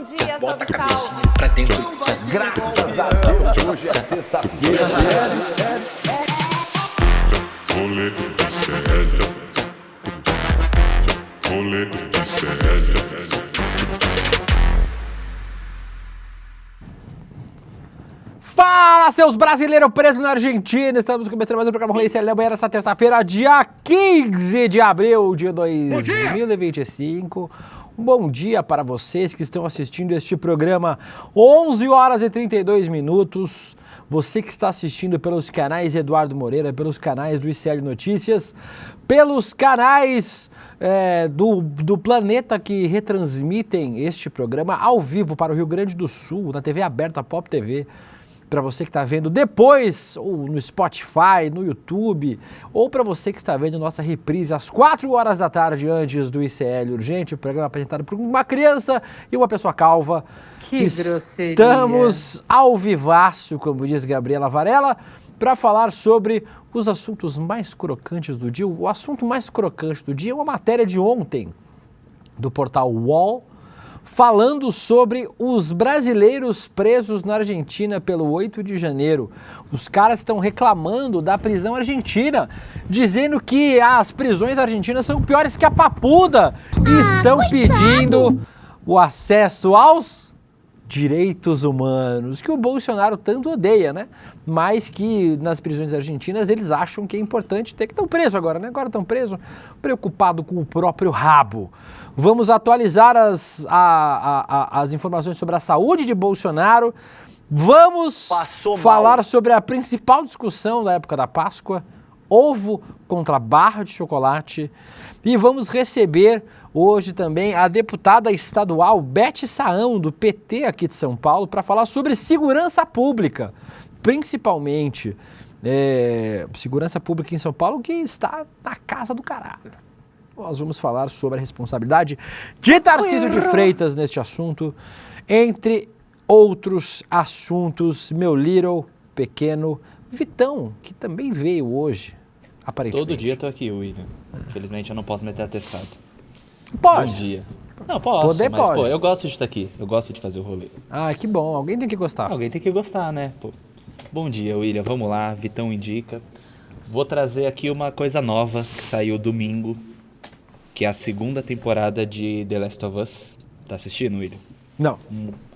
dia, Bota a salve, cabecinha salve. pra dentro. Graças a Deus, hoje é sexta-feira. Rolê de sério. Rolê de sério. Fala, seus brasileiros presos na Argentina! Estamos começando mais um programa Rolê Sério amanhã, nessa terça-feira, dia 15 de abril de 2025. Um bom dia para vocês que estão assistindo este programa, 11 horas e 32 minutos. Você que está assistindo pelos canais Eduardo Moreira, pelos canais do ICL Notícias, pelos canais do Planeta que retransmitem este programa ao vivo para o Rio Grande do Sul, na TV aberta Pop TV. Para você que está vendo depois, ou no Spotify, no YouTube, ou para você que está vendo nossa reprise às 4 horas da tarde antes do ICL Urgente, o programa apresentado por uma criança e uma pessoa calva. Que grosseria. Estamos ao vivaço, como diz Gabriela Varela, para falar sobre os assuntos mais crocantes do dia. O assunto mais crocante do dia é uma matéria de ontem do portal UOL, falando sobre os brasileiros presos na Argentina pelo 8 de janeiro. Os caras estão reclamando da prisão argentina, dizendo que as prisões argentinas são piores que a papuda e estão pedindo o acesso aos direitos humanos, que o Bolsonaro tanto odeia, né? Mas que nas prisões argentinas eles acham que é importante ter, que estão presos agora, né? Agora estão presos, preocupados com o próprio rabo. Vamos atualizar as informações sobre a saúde de Bolsonaro. Vamos falar sobre a principal discussão da época da Páscoa, ovo contra barra de chocolate. E vamos receber hoje também a deputada estadual Beth Saão, do PT aqui de São Paulo, para falar sobre segurança pública, principalmente segurança pública em São Paulo, que está na casa do caralho. Nós vamos falar sobre a responsabilidade de Tarcísio de Freitas neste assunto, entre outros assuntos. Meu little, pequeno Vitão, que também veio hoje, aparentemente. Todo dia eu tô aqui, William. Infelizmente eu não posso meter atestado. Pode. Bom dia. Não, posso, Poder mas pode. Pô, eu gosto de estar aqui. Eu gosto de fazer o rolê. Ah, que bom. Alguém tem que gostar. Alguém tem que gostar, né? Pô. Bom dia, William. Vamos lá, Vitão indica. Vou trazer aqui uma coisa nova que saiu domingo, que é a segunda temporada de The Last of Us. Tá assistindo, William? Não.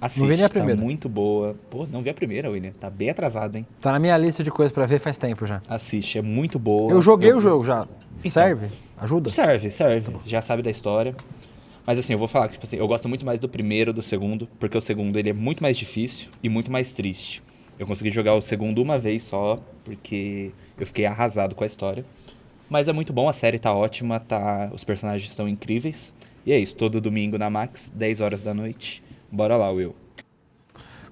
Assiste, não vi nem a primeira. Tá muito boa. Pô, não vi a primeira, William. Tá bem atrasado, hein? Tá na minha lista de coisas pra ver faz tempo já. Assiste, é muito boa. Eu joguei o jogo já. Então, serve? Ajuda? Serve. Já sabe da história. Mas assim, eu vou falar que tipo assim, eu gosto muito mais do primeiro do segundo, porque o segundo ele é muito mais difícil e muito mais triste. Eu consegui jogar o segundo uma vez só, porque eu fiquei arrasado com a história. Mas é muito bom, a série tá ótima, os personagens estão incríveis. E é isso, todo domingo na Max, 10 horas da noite. Bora lá, Will.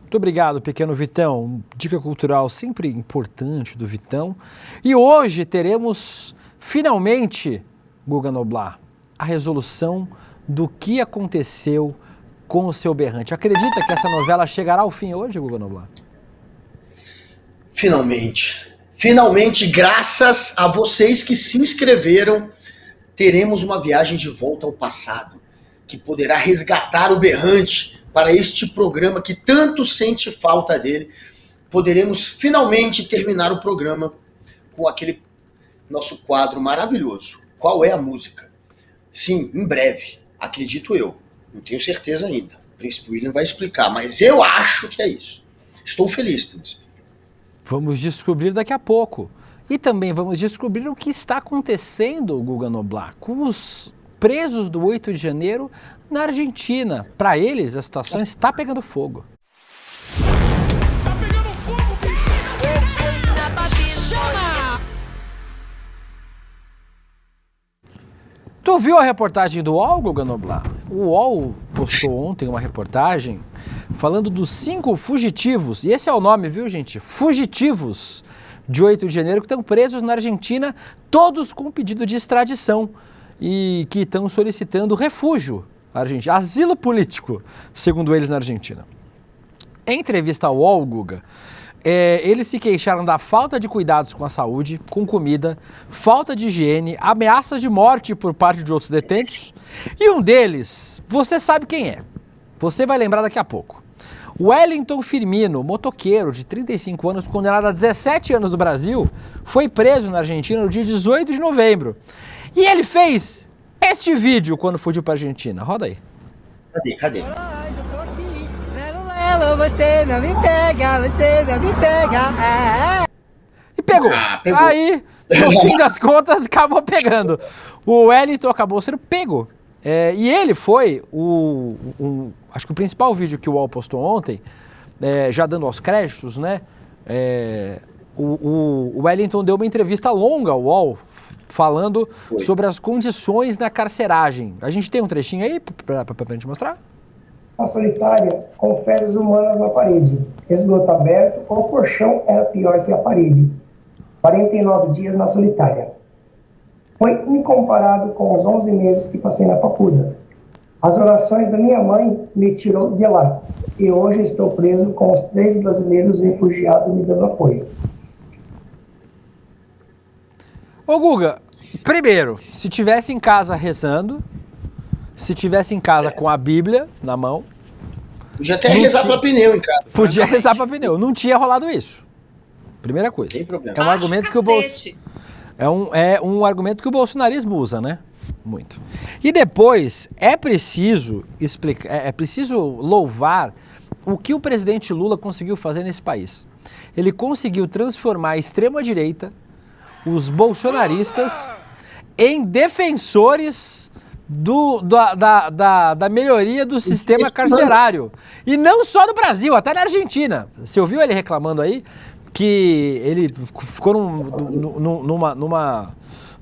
Muito obrigado, pequeno Vitão. Dica cultural sempre importante do Vitão. E hoje teremos, finalmente, Guga Noblar, a resolução do que aconteceu com o seu berrante. Acredita que essa novela chegará ao fim hoje, Guga Noblar? Finalmente, graças a vocês que se inscreveram, teremos uma viagem de volta ao passado, que poderá resgatar o berrante para este programa que tanto sente falta dele. Poderemos finalmente terminar o programa com aquele nosso quadro maravilhoso. Qual é a música? Sim, em breve, acredito eu. Não tenho certeza ainda. O Príncipe William vai explicar, mas eu acho que é isso. Estou feliz, Príncipe. Vamos descobrir daqui a pouco. E também vamos descobrir o que está acontecendo, Guga Noblar, com os presos do 8 de janeiro na Argentina. Para eles, a situação está pegando fogo. Tá pegando fogo, bicho! Chama! Tu viu a reportagem do UOL, Guga Noblar? O UOL postou ontem uma reportagem falando dos 5 fugitivos, e esse é o nome, viu, gente? Fugitivos de 8 de janeiro que estão presos na Argentina, todos com pedido de extradição e que estão solicitando refúgio à Argentina, asilo político, segundo eles, na Argentina. Em entrevista ao UOL, Guga, eles se queixaram da falta de cuidados com a saúde, com comida, falta de higiene, ameaça de morte por parte de outros detentos. E um deles, você sabe quem é. Você vai lembrar daqui a pouco. Wellington Firmino, motoqueiro de 35 anos, condenado a 17 anos no Brasil, foi preso na Argentina no dia 18 de novembro. E ele fez este vídeo quando fugiu para a Argentina. Roda aí. Cadê? Você não me pega, você não me pega. E pegou. Pegou. Aí, no fim das contas, acabou pegando. O Wellington acabou sendo pego. E ele foi acho que o principal vídeo que o UOL postou ontem, já dando aos créditos, né? O Wellington deu uma entrevista longa ao UOL, falando sobre as condições da carceragem. A gente tem um trechinho aí pra gente mostrar? A solitária, com fezes humanas na parede. Esgoto aberto, o colchão era pior que a parede. 49 dias na solitária. Foi incomparável com os 11 meses que passei na Papuda. As orações da minha mãe me tirou de lá. E hoje estou preso com os 3 brasileiros refugiados me dando apoio. Ô Guga, primeiro, se tivesse em casa rezando, se tivesse em casa com a Bíblia na mão... Podia até rezar pra pneu em casa. Podia rezar pra pneu. Não tinha rolado isso. Primeira coisa. Tem problema. É um argumento que o argumento que o bolsonarismo usa, né? Muito. E depois, é preciso explicar, é preciso louvar o que o presidente Lula conseguiu fazer nesse país. Ele conseguiu transformar a extrema-direita, os bolsonaristas, em defensores da melhoria do sistema carcerário. E não só no Brasil, até na Argentina. Você ouviu ele reclamando aí que ele ficou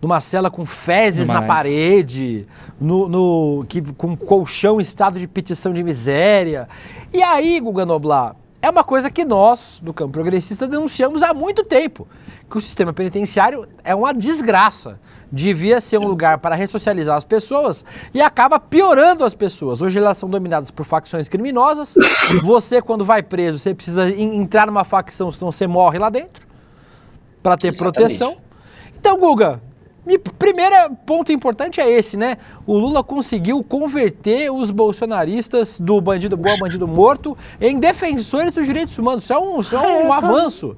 numa cela com fezes na parede, com colchão em estado de petição de miséria. E aí, Guga Noblar, é uma coisa que nós, do campo progressista, denunciamos há muito tempo, que o sistema penitenciário é uma desgraça. Devia ser um lugar para ressocializar as pessoas e acaba piorando as pessoas. Hoje elas são dominadas por facções criminosas. Você, quando vai preso, você precisa entrar numa facção, senão você morre lá dentro, para ter proteção. Então, Guga, primeiro ponto importante é esse, né? O Lula conseguiu converter os bolsonaristas do bandido bom ao bandido morto em defensores dos direitos humanos. Isso é um avanço.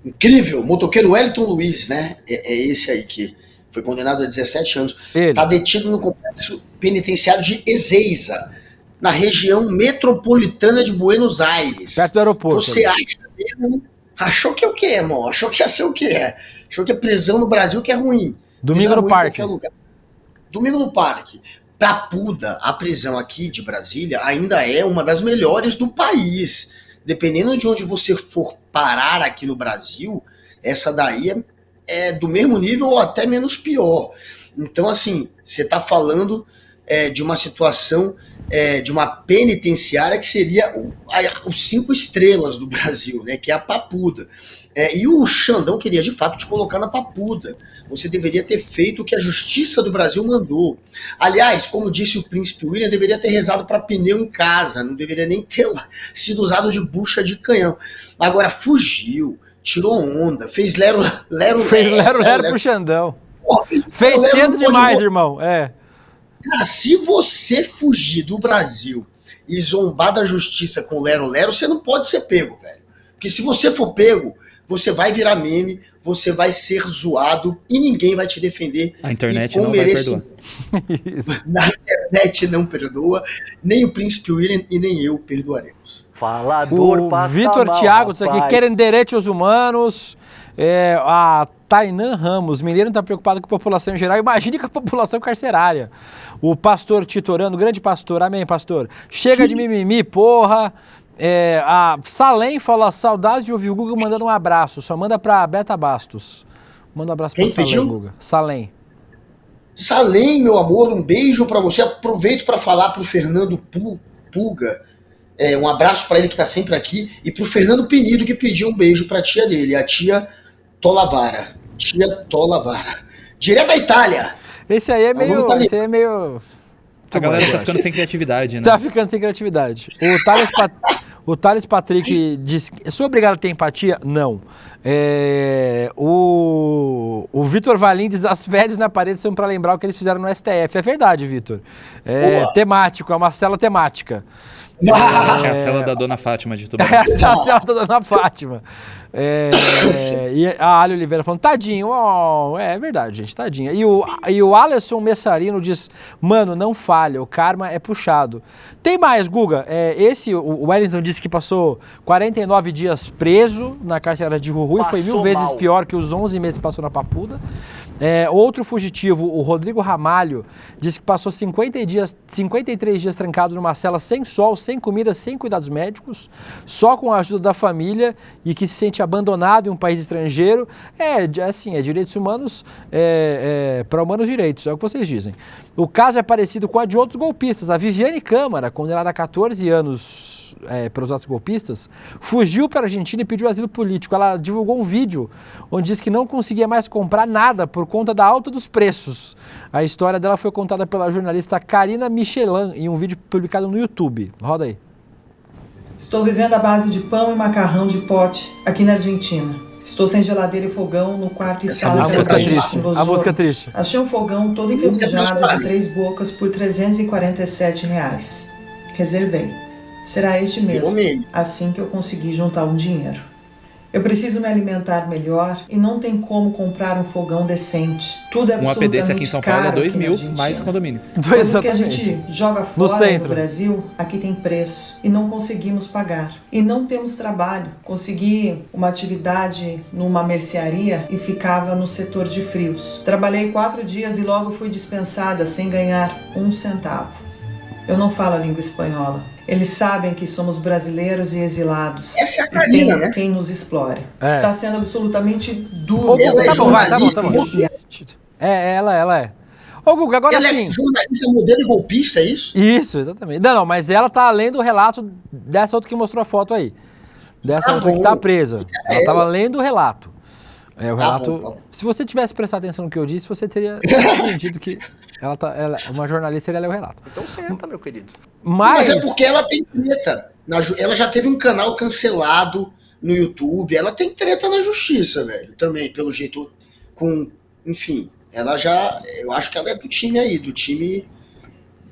Incrível, motoqueiro Wellington Luiz, né? É esse aí que foi condenado a 17 anos. Está detido no complexo penitenciário de Ezeiza, na região metropolitana de Buenos Aires. Perto do aeroporto. Você acha mesmo? Achou que é o quê, irmão? Achou que ia ser o quê? Achou que a prisão no Brasil que é ruim. Domingo no parque. Domingo no parque. Papuda, a prisão aqui de Brasília, ainda é uma das melhores do país. Dependendo de onde você for parar aqui no Brasil, essa daí é do mesmo nível ou até menos pior. Então, assim, você está falando de uma situação, de uma penitenciária que seria os 5 estrelas do Brasil, né? Que é a Papuda. E o Xandão queria, de fato, te colocar na Papuda. Você deveria ter feito o que a Justiça do Brasil mandou. Aliás, como disse o príncipe William, deveria ter rezado para pneu em casa, não deveria nem ter sido usado de bucha de canhão. Agora, fugiu, tirou onda, fez lero pro Xandão. Porra, fez cedo demais, irmão. Cara, se você fugir do Brasil e zombar da Justiça com lero-lero, você não pode ser pego, velho. Porque se você for pego, você vai virar meme, você vai ser zoado e ninguém vai te defender. A internet não vai perdoar. Na internet não perdoa, nem o príncipe William e nem eu perdoaremos. Falador passa Vitor mal, Thiago, isso aqui, rapaz. querem direitos humanos. A Tainan Ramos, Mineiro não está preocupado com a população em geral, imagine com a população carcerária. O pastor Titorano, grande pastor, amém, pastor. Chega de mimimi, porra. A Salem fala, saudades de ouvir o Guga mandando um abraço, só manda pra Beta Bastos. Manda um abraço pra Salem, Guga. Salem. Salem, meu amor, um beijo pra você. Aproveito pra falar pro Fernando Pulga, um abraço pra ele que tá sempre aqui, e pro Fernando Penido que pediu um beijo pra tia dele, a tia Tolavara. Direto da Itália. Esse aí é meio... A galera tá ficando sem criatividade, né? Tá ficando sem criatividade. O Thales Patrick disse... Sou obrigado a ter empatia? Não. O Vitor Valim diz, as fezes na parede são para lembrar o que eles fizeram no STF. É verdade, Vitor. Temático, é uma cela temática. É a cela da Dona Fátima de Tubarão. É a cela da Dona Fátima. E a Ali Oliveira falando, tadinho, é verdade, gente, tadinha. E o Alisson Messarino diz, mano, não falha, o karma é puxado. Tem mais, Guga, o Wellington disse que passou 49 dias preso na carcerada de Juruí, foi 1000 vezes pior que os 11 meses que passou na Papuda. Outro fugitivo, o Rodrigo Ramalho, disse que passou 53 dias trancado numa cela sem sol, sem comida, sem cuidados médicos, só com a ajuda da família e que se sente abandonado em um país estrangeiro. Direitos humanos para humanos direitos, é o que vocês dizem. O caso é parecido com a de outros golpistas. A Viviane Câmara, condenada a 14 anos pelos atos golpistas, fugiu para a Argentina e pediu asilo político. Ela divulgou um vídeo onde diz que não conseguia mais comprar nada por conta da alta dos preços. A história dela foi contada pela jornalista Karina Michelin em um vídeo publicado no YouTube. Roda aí. Estou vivendo à base de pão e macarrão de pote aqui na Argentina. Estou sem geladeira e fogão no quarto e sala de a música triste. Achei um fogão todo enferrujado de 3 bocas por R$347. Reservei. Será este mesmo, assim que eu conseguir juntar um dinheiro. Eu preciso me alimentar melhor e não tem como comprar um fogão decente. Tudo é absolutamente APDC aqui em São Paulo é 2.000 mais condomínio. Coisas que a gente joga fora no Brasil, aqui tem preço e não conseguimos pagar. E não temos trabalho. Consegui uma atividade numa mercearia e ficava no setor de frios. Trabalhei 4 dias e logo fui dispensada sem ganhar 1 centavo. Eu não falo a língua espanhola. Eles sabem que somos brasileiros e exilados. Essa é a Karina, e tem quem nos explore. Está sendo absolutamente duro. Tá bom. Ela é. Ô, Guga, agora ela sim. É jornalista, modelo e golpista, é isso? Isso, exatamente. Não, mas ela tá lendo o relato dessa outra que mostrou a foto aí. Dessa outra que tá presa. Ela tava lendo o relato. O relato. Bom. Se você tivesse prestado atenção no que eu disse, você teria entendido que uma jornalista iria ler o relato. Então senta, meu querido. Mas é porque ela tem treta. Ela já teve um canal cancelado no YouTube. Ela tem treta na justiça, velho. Também, pelo jeito. Enfim, ela já. Eu acho que ela é do time aí, do time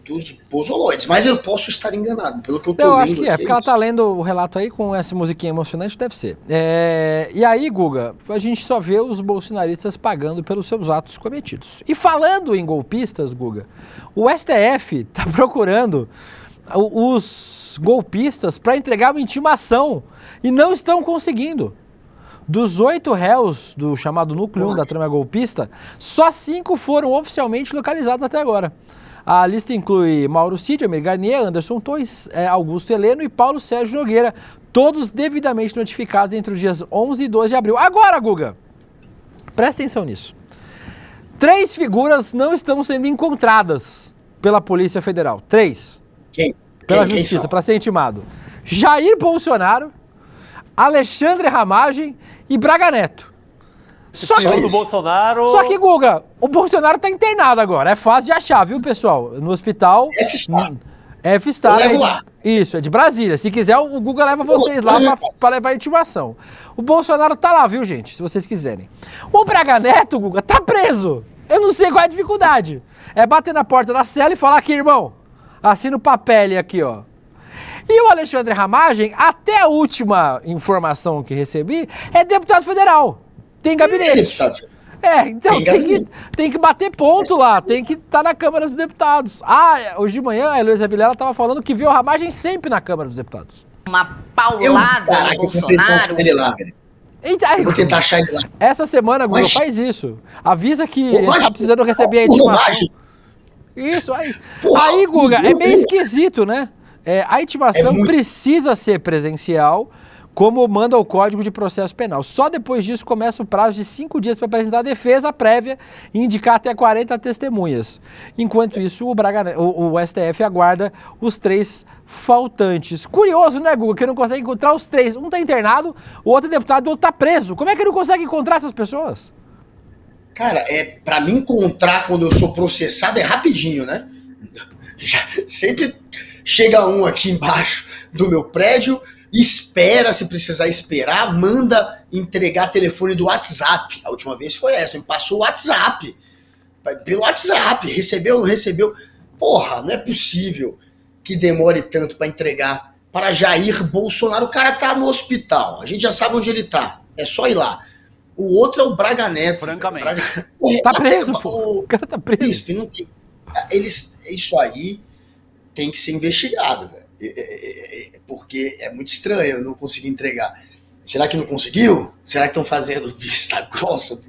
dos pozoloides. Mas eu posso estar enganado, pelo que eu tô vendo. Eu acho que porque ela tá lendo o relato aí com essa musiquinha emocionante, deve ser. E aí, Guga, a gente só vê os bolsonaristas pagando pelos seus atos cometidos. E falando em golpistas, Guga, o STF tá procurando os golpistas para entregar uma intimação e não estão conseguindo. Dos 8 réus do chamado Núcleo 1 da trama golpista, só 5 foram oficialmente localizados até agora. A lista inclui Mauro Cid, Amir Garnier, Anderson Torres, Augusto Heleno e Paulo Sérgio Nogueira, todos devidamente notificados entre os dias 11 e 12 de abril. Agora, Guga, presta atenção nisso. 3 figuras não estão sendo encontradas pela Polícia Federal. 3. Quem? Pela Justiça, para ser intimado. Jair Bolsonaro, Alexandre Ramagem e Braga Neto. Só que, Guga, o Bolsonaro tá internado agora. É fácil de achar, viu, pessoal? No hospital. F-Star. Eu levo lá. Isso, é de Brasília. Se quiser, o Guga leva vocês lá pra levar a intimação. O Bolsonaro tá lá, viu, gente? Se vocês quiserem. O Braga Neto, Guga, tá preso. Eu não sei qual é a dificuldade. É bater na porta da cela e falar aqui, irmão, assina o papel aqui, ó. E o Alexandre Ramagem, até a última informação que recebi, é deputado federal. Tem gabinete. Então tem que bater ponto lá, tem que estar na Câmara dos Deputados. Hoje de manhã a Heloísa Vilela estava falando que viu a Ramagem sempre na Câmara dos Deputados. Uma paulada do Bolsonaro. Eu vou tentar achar ele lá. Essa semana, Guga, faz isso. Avisa que ele tá precisando receber a intimação. Isso, aí. Aí, Guga, é meio esquisito, né? A intimação precisa ser presencial, como manda o Código de Processo Penal. Só depois disso começa o prazo de 5 dias para apresentar a defesa prévia e indicar até 40 testemunhas. Enquanto isso, o STF aguarda os 3 faltantes. Curioso, né, Guga, que não consegue encontrar os 3. Um está internado, o outro é deputado, o outro está preso. Como é que não consegue encontrar essas pessoas? Cara, para me encontrar quando eu sou processado é rapidinho, né? Sempre chega um aqui embaixo do meu prédio, espera, se precisar esperar, manda entregar telefone do WhatsApp. A última vez foi essa, me passou o WhatsApp. Pelo WhatsApp, recebeu, não recebeu. Porra, não é possível que demore tanto para entregar para Jair Bolsonaro. O cara tá no hospital, a gente já sabe onde ele tá, é só ir lá. O outro é o Braga Neto. Francamente. Tá preso, pô. O cara tá preso. Príncipe, não tem... Isso aí tem que ser investigado, velho. Porque é muito estranho eu não conseguir entregar. Será que não conseguiu? Será que estão fazendo vista grossa?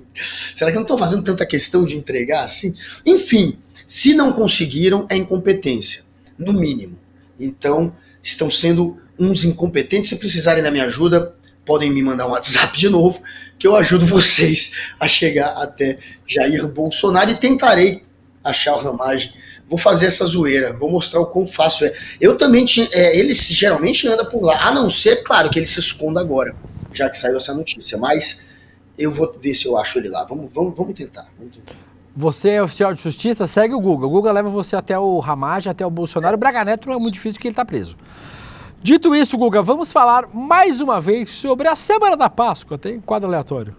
Será que não estão fazendo tanta questão de entregar assim? Enfim, se não conseguiram, é incompetência, no mínimo. Então, estão sendo uns incompetentes. Se precisarem da minha ajuda, podem me mandar um WhatsApp de novo, que eu ajudo vocês a chegar até Jair Bolsonaro e tentarei achar o Ramagem. Vou fazer essa zoeira, vou mostrar o quão fácil é. Eu também tinha. Ele geralmente anda por lá, a não ser, claro, que ele se esconda agora, já que saiu essa notícia. Mas eu vou ver se eu acho ele lá. Vamos tentar. Você é oficial de justiça, segue o Guga. O Guga leva você até o Ramagem, até o Bolsonaro. O Braga Neto não é muito difícil porque ele tá preso. Dito isso, Guga, vamos falar mais uma vez sobre a Semana da Páscoa. Tem quadro aleatório.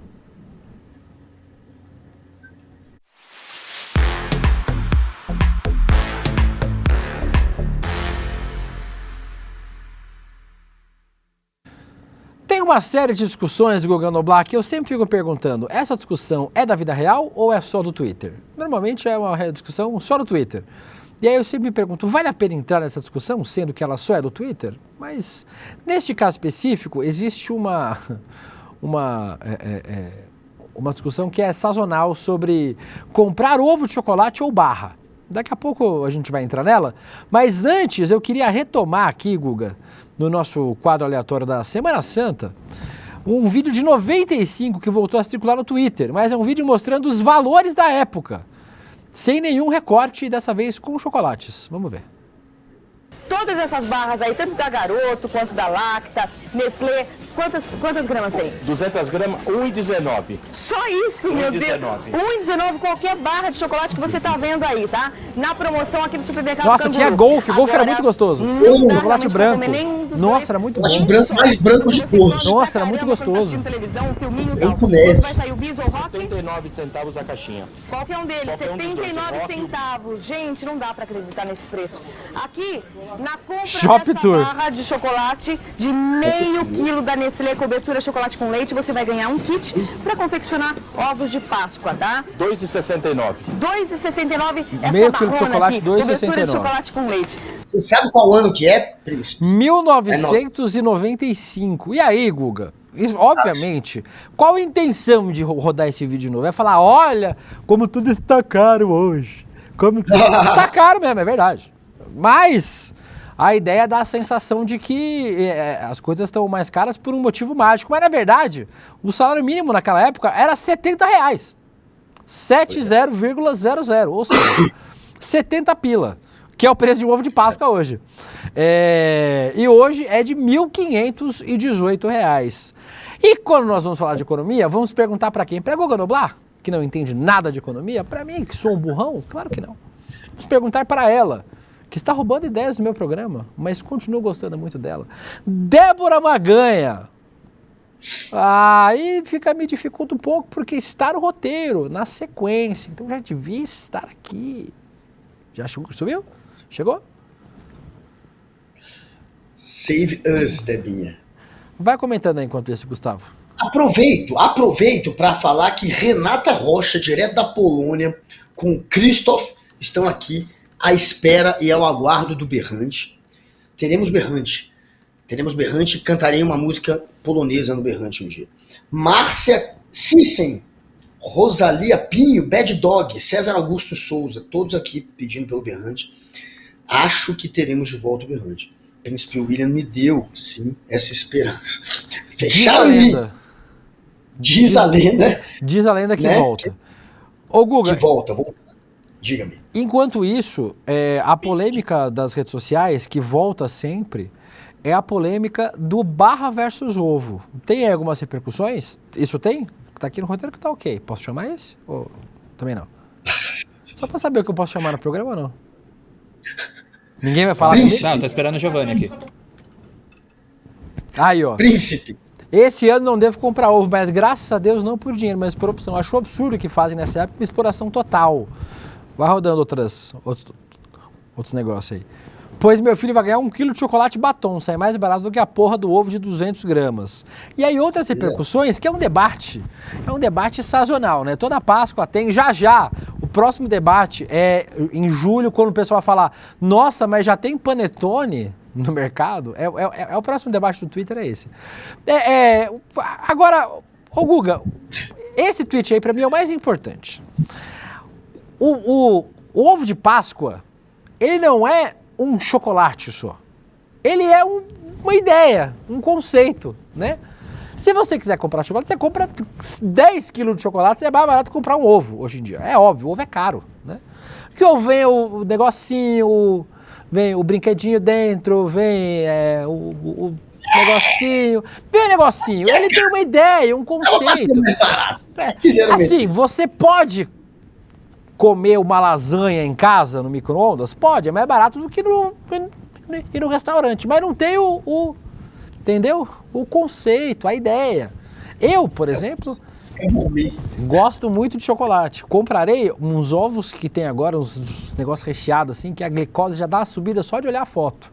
Tem uma série de discussões do Guga Noblar que eu sempre fico perguntando, essa discussão é da vida real ou é só do Twitter? Normalmente é uma discussão só do Twitter. E aí eu sempre me pergunto, vale a pena entrar nessa discussão, sendo que ela só é do Twitter? Mas neste caso específico, existe uma discussão que é sazonal sobre comprar ovo de chocolate ou barra. Daqui a pouco a gente vai entrar nela, mas antes eu queria retomar aqui, Guga, no nosso quadro aleatório da Semana Santa, um vídeo de 95 que voltou a circular no Twitter, mas é um vídeo mostrando os valores da época, sem nenhum recorte, dessa vez com chocolates. Vamos ver. Todas essas barras aí, tanto da Garoto quanto da Lacta, Nestlé, quantas gramas tem? 200 gramas, 1,19. Só isso, meu Deus. 1,19 qualquer barra de chocolate que você tá vendo aí, tá? Na promoção aqui do supermercado Nossa, Canguru. tinha Golfe. Golfe era muito gostoso. Chocolate branco. Nossa, era muito bom. Chocolate branco mais branco de todos. Nossa, era muito gostoso. Branco neve. Vai sair o Bis ou Rock? 79 centavos a caixinha. Qualquer um deles, Qualquer um dos dois, 79 Rock. centavos. Gente, não dá pra acreditar nesse preço. Aqui, na compra Shop dessa Tour. barra de chocolate de meio quilo da Nestlé cobertura chocolate com leite, você vai ganhar um kit para confeccionar ovos de Páscoa, tá? 2,69. 2,69 essa Meio quilo de barrona chocolate, aqui, cobertura 2,69. de chocolate com leite. Você sabe qual ano que é, Príncipe? 1995. E aí, Guga? Obviamente, qual a intenção de rodar esse vídeo de novo? É falar, olha, como tudo está caro hoje. Como tudo está caro mesmo, é verdade. Mas a ideia dá a sensação de que as coisas estão mais caras por um motivo mágico. Mas, na verdade, o salário mínimo naquela época era R$70. 70,00. Ou seja, 70 pila, que é o preço de um ovo de Páscoa hoje. E hoje é de R$1.518. E quando nós vamos falar de economia, vamos perguntar para quem? Para Guga Noblar, que não entende nada de economia? Para mim, que sou um burrão? Claro que não. Vamos perguntar para ela, que está roubando ideias do meu programa, mas continuo gostando muito dela. Débora Maganha. Aí me dificulta um pouco, porque está no roteiro, na sequência. Então já devia estar aqui. Já subiu? Chegou? Save us, Debinha. Vai comentando aí enquanto isso, Gustavo. Aproveito para falar que Renata Rocha, direto da Polônia, com Krzysztof, estão aqui à espera e ao aguardo do Berrante. Teremos Berrante, cantarei uma música polonesa no Berrante um dia. Márcia Sissen, Rosalia Pinho, Bad Dog, César Augusto Souza, todos aqui pedindo pelo Berrante. Acho que teremos de volta o Berrante. Príncipe William me deu, sim, essa esperança. Fecharam em mim. Diz a lenda. Diz a lenda que né? volta. Ô, Guga. Que volta. Diga-me. Enquanto isso, a polêmica das redes sociais, que volta sempre, é a polêmica do barra versus ovo. Tem algumas repercussões? Isso tem? Tá aqui no roteiro que tá ok. Posso chamar esse? Ou também não? Só pra saber o que eu posso chamar no programa ou não? Ninguém vai falar Não, tô esperando o Giovanni aqui. Aí, ó. Príncipe. Esse ano não devo comprar ovo, mas graças a Deus não por dinheiro, mas por opção. Acho absurdo o que fazem nessa época, uma exploração total. Vai rodando outros negócios aí. Pois meu filho vai ganhar 1 quilo de chocolate batom, sai mais barato do que a porra do ovo de 200 gramas. E aí outras repercussões, que é um debate sazonal, né? Toda Páscoa tem, já, o próximo debate é em julho, quando o pessoal vai falar, nossa, mas já tem panetone no mercado? É o próximo debate do Twitter, é esse. Agora, ô Guga, esse tweet aí pra mim é o mais importante. O ovo de Páscoa, ele não é um chocolate só. Ele é uma ideia, um conceito, né? Se você quiser comprar chocolate, você compra 10 quilos de chocolate, é mais barato comprar um ovo hoje em dia. É óbvio, o ovo é caro, né? Porque o ovo vem o negocinho, vem o brinquedinho dentro, vem o negocinho. Vem o negocinho, ele tem uma ideia, um conceito. Assim, você pode comer uma lasanha em casa, no micro-ondas? Pode, é mais barato do que ir no restaurante, mas não tem entendeu? O conceito, a ideia. Eu, por exemplo, gosto muito de chocolate. Comprarei uns ovos que tem agora, uns negócios recheados assim, que a glicose já dá uma subida só de olhar a foto.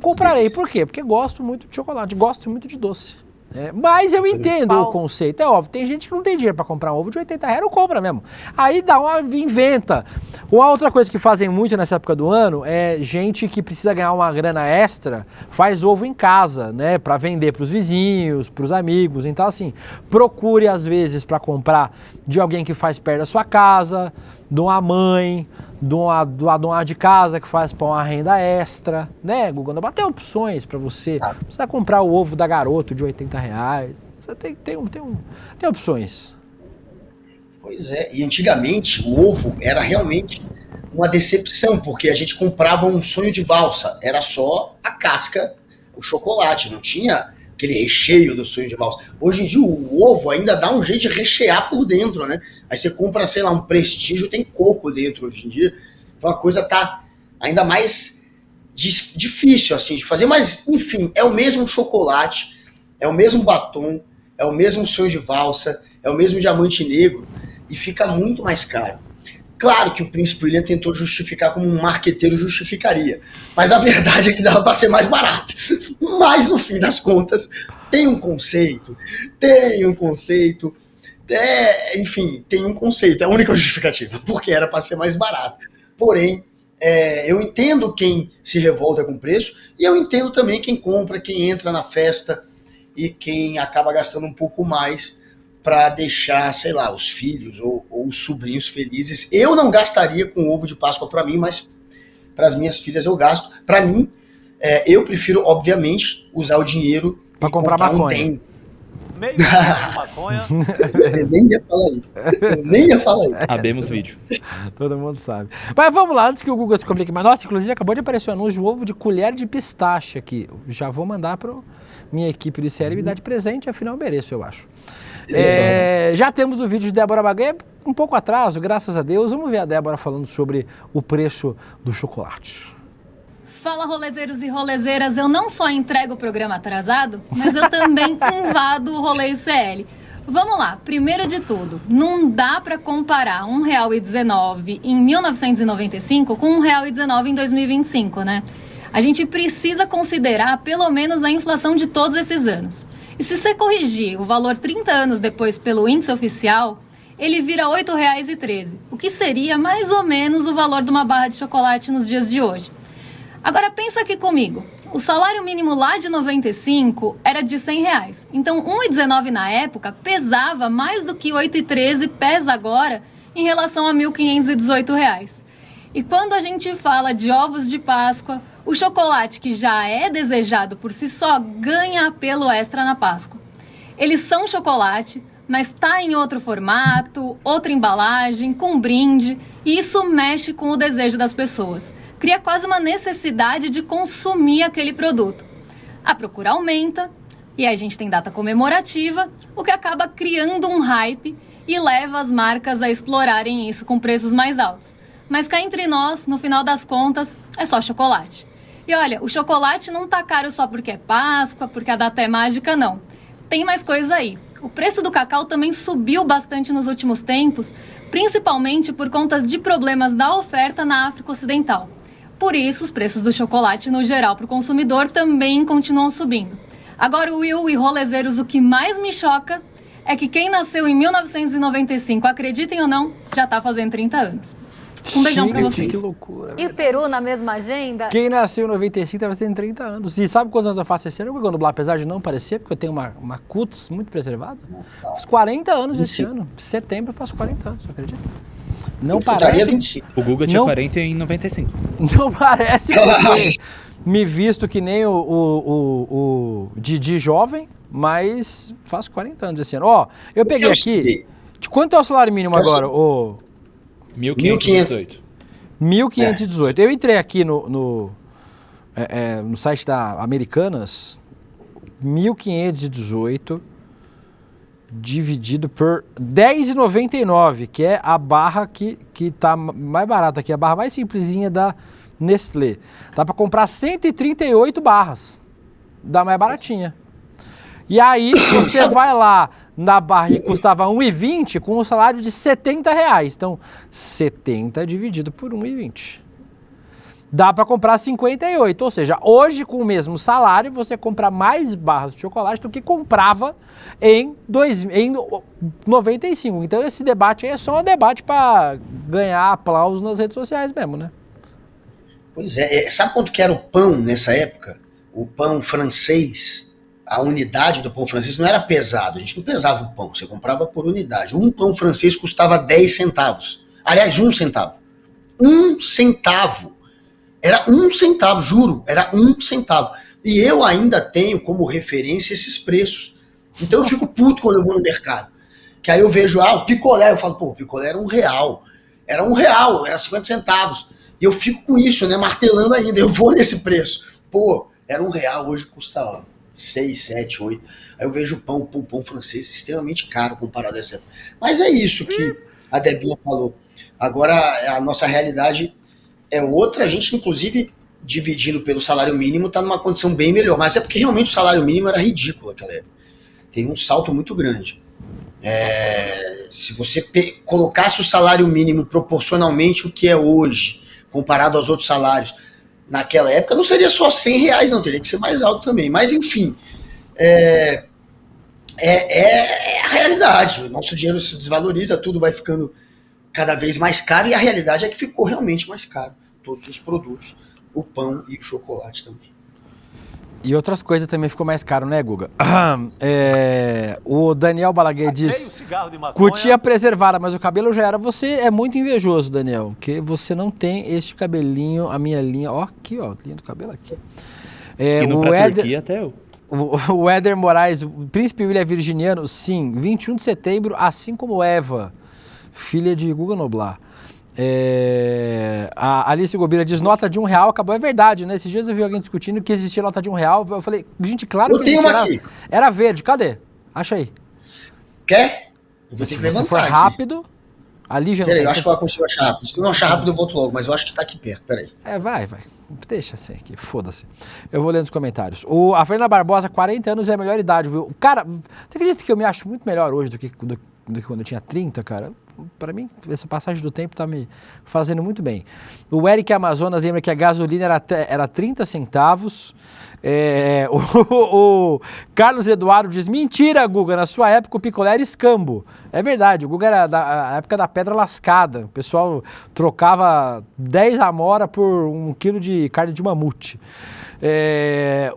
Comprarei, por quê? Porque gosto muito de chocolate, gosto muito de doce. Mas eu entendo o conceito, é óbvio, tem gente que não tem dinheiro para comprar um ovo de R$80, não compra mesmo. Aí inventa. Uma outra coisa que fazem muito nessa época do ano é gente que precisa ganhar uma grana extra, faz ovo em casa, né, para vender para os vizinhos, para os amigos. Então assim, procure às vezes para comprar de alguém que faz perto da sua casa, de uma mãe, de uma dona de casa que faz para uma renda extra, né, Guga? Tem opções para você. Não precisa comprar o ovo da Garoto de R$80. Você tem opções. Pois é, e antigamente o ovo era realmente uma decepção, porque a gente comprava um sonho de valsa, era só a casca, o chocolate, não tinha aquele recheio do sonho de valsa. Hoje em dia o ovo ainda dá um jeito de rechear por dentro, né? Aí você compra, sei lá, um Prestígio, tem coco dentro hoje em dia, então a coisa tá ainda mais difícil assim de fazer, mas enfim, é o mesmo chocolate, é o mesmo batom, é o mesmo sonho de valsa, é o mesmo diamante negro, e fica muito mais caro. Claro que o Príncipe William tentou justificar como um marqueteiro justificaria, mas a verdade é que dava para ser mais barato. Mas no fim das contas, tem um conceito, enfim, tem um conceito, é a única justificativa, porque era para ser mais barato. Porém, eu entendo quem se revolta com o preço, e eu entendo também quem compra, quem entra na festa e quem acaba gastando um pouco mais para deixar, sei lá, os filhos ou os sobrinhos felizes. Eu não gastaria com ovo de Páscoa para mim, mas para as minhas filhas eu gasto. Para mim, eu prefiro, obviamente, usar o dinheiro para comprar maconha. Meio maconha. Eu nem ia falar isso. Abemos vídeo. Todo mundo sabe. Mas vamos lá, antes que o Google se complique. Mas nossa, inclusive acabou de aparecer o anúncio de ovo de colher de pistache aqui. Já vou mandar para minha equipe de série me dar de presente, afinal eu mereço, eu acho. Já temos o vídeo de Débora Bagué, um pouco atraso, graças a Deus. Vamos ver a Débora falando sobre o preço do chocolate. Fala, rolezeiros e rolezeiras, eu não só entrego o programa atrasado, mas eu também invado o Rolê ICL. Vamos lá, primeiro de tudo, não dá para comparar R$1,19 em 1995 com R$1,19 em 2025, né? A gente precisa considerar pelo menos a inflação de todos esses anos. E se você corrigir o valor 30 anos depois pelo índice oficial, ele vira R$ 8,13, o que seria mais ou menos o valor de uma barra de chocolate nos dias de hoje. Agora pensa aqui comigo, o salário mínimo lá de 95 era de R$100, então R$ 1,19 na época pesava mais do que R$ 8,13 pesa agora em relação a R$ 1.518. E quando a gente fala de ovos de Páscoa, o chocolate que já é desejado por si só ganha apelo extra na Páscoa. Eles são chocolate, mas está em outro formato, outra embalagem, com brinde, e isso mexe com o desejo das pessoas. Cria quase uma necessidade de consumir aquele produto. A procura aumenta, e a gente tem data comemorativa, o que acaba criando um hype e leva as marcas a explorarem isso com preços mais altos. Mas cá entre nós, no final das contas, é só chocolate. E olha, o chocolate não tá caro só porque é Páscoa, porque a data é mágica, não. Tem mais coisa aí. O preço do cacau também subiu bastante nos últimos tempos, principalmente por conta de problemas da oferta na África Ocidental. Por isso, os preços do chocolate, no geral, para o consumidor também continuam subindo. Agora, Will e rolezeiros, o que mais me choca é que quem nasceu em 1995, acreditem ou não, já tá fazendo 30 anos. Um beijão pra vocês. Que loucura. E o Peru na mesma agenda? Quem nasceu em 95 tá fazendo 30 anos. E sabe quantos anos eu faço esse ano, Guga Noblar? Apesar de não parecer, porque eu tenho uma cutis muito preservada. Faço 40 anos esse ano. Em setembro eu faço 40 anos, você acredita? Não parece. O Guga tinha 40 em 95. Não parece porque me visto que nem o Didi jovem, mas faço 40 anos esse ano. Ó, eu peguei aqui. De quanto é o salário mínimo agora? 1.518. 1.518. Eu entrei aqui no site da Americanas, 1.518 dividido por R$10,99, que é a barra que tá mais barata aqui, a barra mais simplesinha da Nestlé. Dá para comprar 138 barras, da mais baratinha. E aí você vai lá na barra que custava R$1,20 com um salário de R$70. Então, 70 dividido por 1,20. Dá para comprar 58. Ou seja, hoje com o mesmo salário, você compra mais barras de chocolate do que comprava em 95. Então, esse debate aí é só um debate para ganhar aplausos nas redes sociais mesmo, né? Pois é. Sabe quanto que era o pão nessa época? O pão francês... A unidade do pão francês não era pesado, a gente não pesava o pão, você comprava por unidade. Um pão francês custava 10 centavos. Aliás, 1 centavo. 1 centavo. Era 1 centavo, juro, era 1 centavo. E eu ainda tenho como referência esses preços. Então eu fico puto quando eu vou no mercado. Que aí eu vejo, o picolé, eu falo, pô, o picolé era R$1. Era R$1, era 50 centavos. E eu fico com isso, né, martelando ainda, eu vou nesse preço. Pô, era R$1, hoje custa 6, 7, 8. Aí eu vejo o pão francês extremamente caro comparado a essa época. Mas é isso que a Debinha falou. Agora, a nossa realidade é outra. A gente, inclusive, dividindo pelo salário mínimo, está numa condição bem melhor. Mas é porque realmente o salário mínimo era ridículo naquela época. Tem um salto muito grande. Se você colocasse o salário mínimo proporcionalmente o que é hoje, comparado aos outros salários, naquela época não seria só R$100, não, teria que ser mais alto também. Mas, enfim, é a realidade. O nosso dinheiro se desvaloriza, tudo vai ficando cada vez mais caro, e a realidade é que ficou realmente mais caro. Todos os produtos, o pão e o chocolate também. E outras coisas também ficou mais caro, né, Guga? O Daniel Balaguer diz, curtia preservada, mas o cabelo já era. Você é muito invejoso, Daniel, porque você não tem este cabelinho, a minha linha. Ó, aqui, ó, linha do cabelo aqui. E no pra Turquia até eu. O Éder Moraes, o príncipe William virginiano, sim, 21 de setembro, assim como Eva, filha de Guga Noblar. A Alice Gobira diz, nota de R$1 acabou. É verdade, né? Esses dias eu vi alguém discutindo que existia nota de R$1. Eu falei, gente, claro que existia. Era verde, cadê? Acha aí. Quer? Eu vou ter que levantar. Se for rápido, ali já... Peraí, eu acho que eu consigo achar rápido. Se eu não achar rápido, eu volto logo, mas eu acho que tá aqui perto, peraí. Vai. Deixa assim aqui, foda-se. Eu vou lendo os comentários. A Fernanda Barbosa, 40 anos é a melhor idade, viu? Cara, você acredita que eu me acho muito melhor hoje do que quando eu tinha 30, cara? Para mim, essa passagem do tempo tá me fazendo muito bem. O Eric Amazonas lembra que a gasolina era 30 centavos. O Carlos Eduardo diz, mentira, Guga, na sua época o picolé era escambo. É verdade, o Guga era da época da pedra lascada. O pessoal trocava 10 amora por 1 quilo de carne de mamute. Vai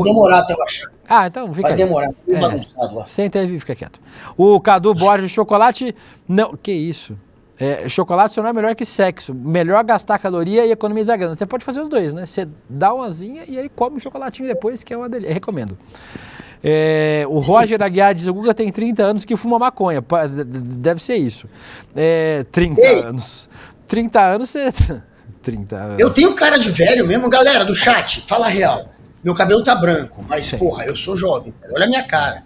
demorar até eu achar. Então fica Vai demorar, bagunçado lá. Senta aí e fica quieto. O Cadu Borges, chocolate... Não, que isso? Chocolate só não é melhor que sexo. Melhor gastar caloria e economizar grana. Você pode fazer os dois, né? Você dá uma asinha e aí come um chocolatinho depois, que é uma delícia. Recomendo. O Roger Aguiar diz, o Guga tem 30 anos que fuma maconha. Deve ser isso. 30 anos. 30 anos você... 30 anos. Eu tenho cara de velho mesmo. Galera do chat, fala a real. Meu cabelo tá branco, mas, porra, eu sou jovem, cara. Olha a minha cara.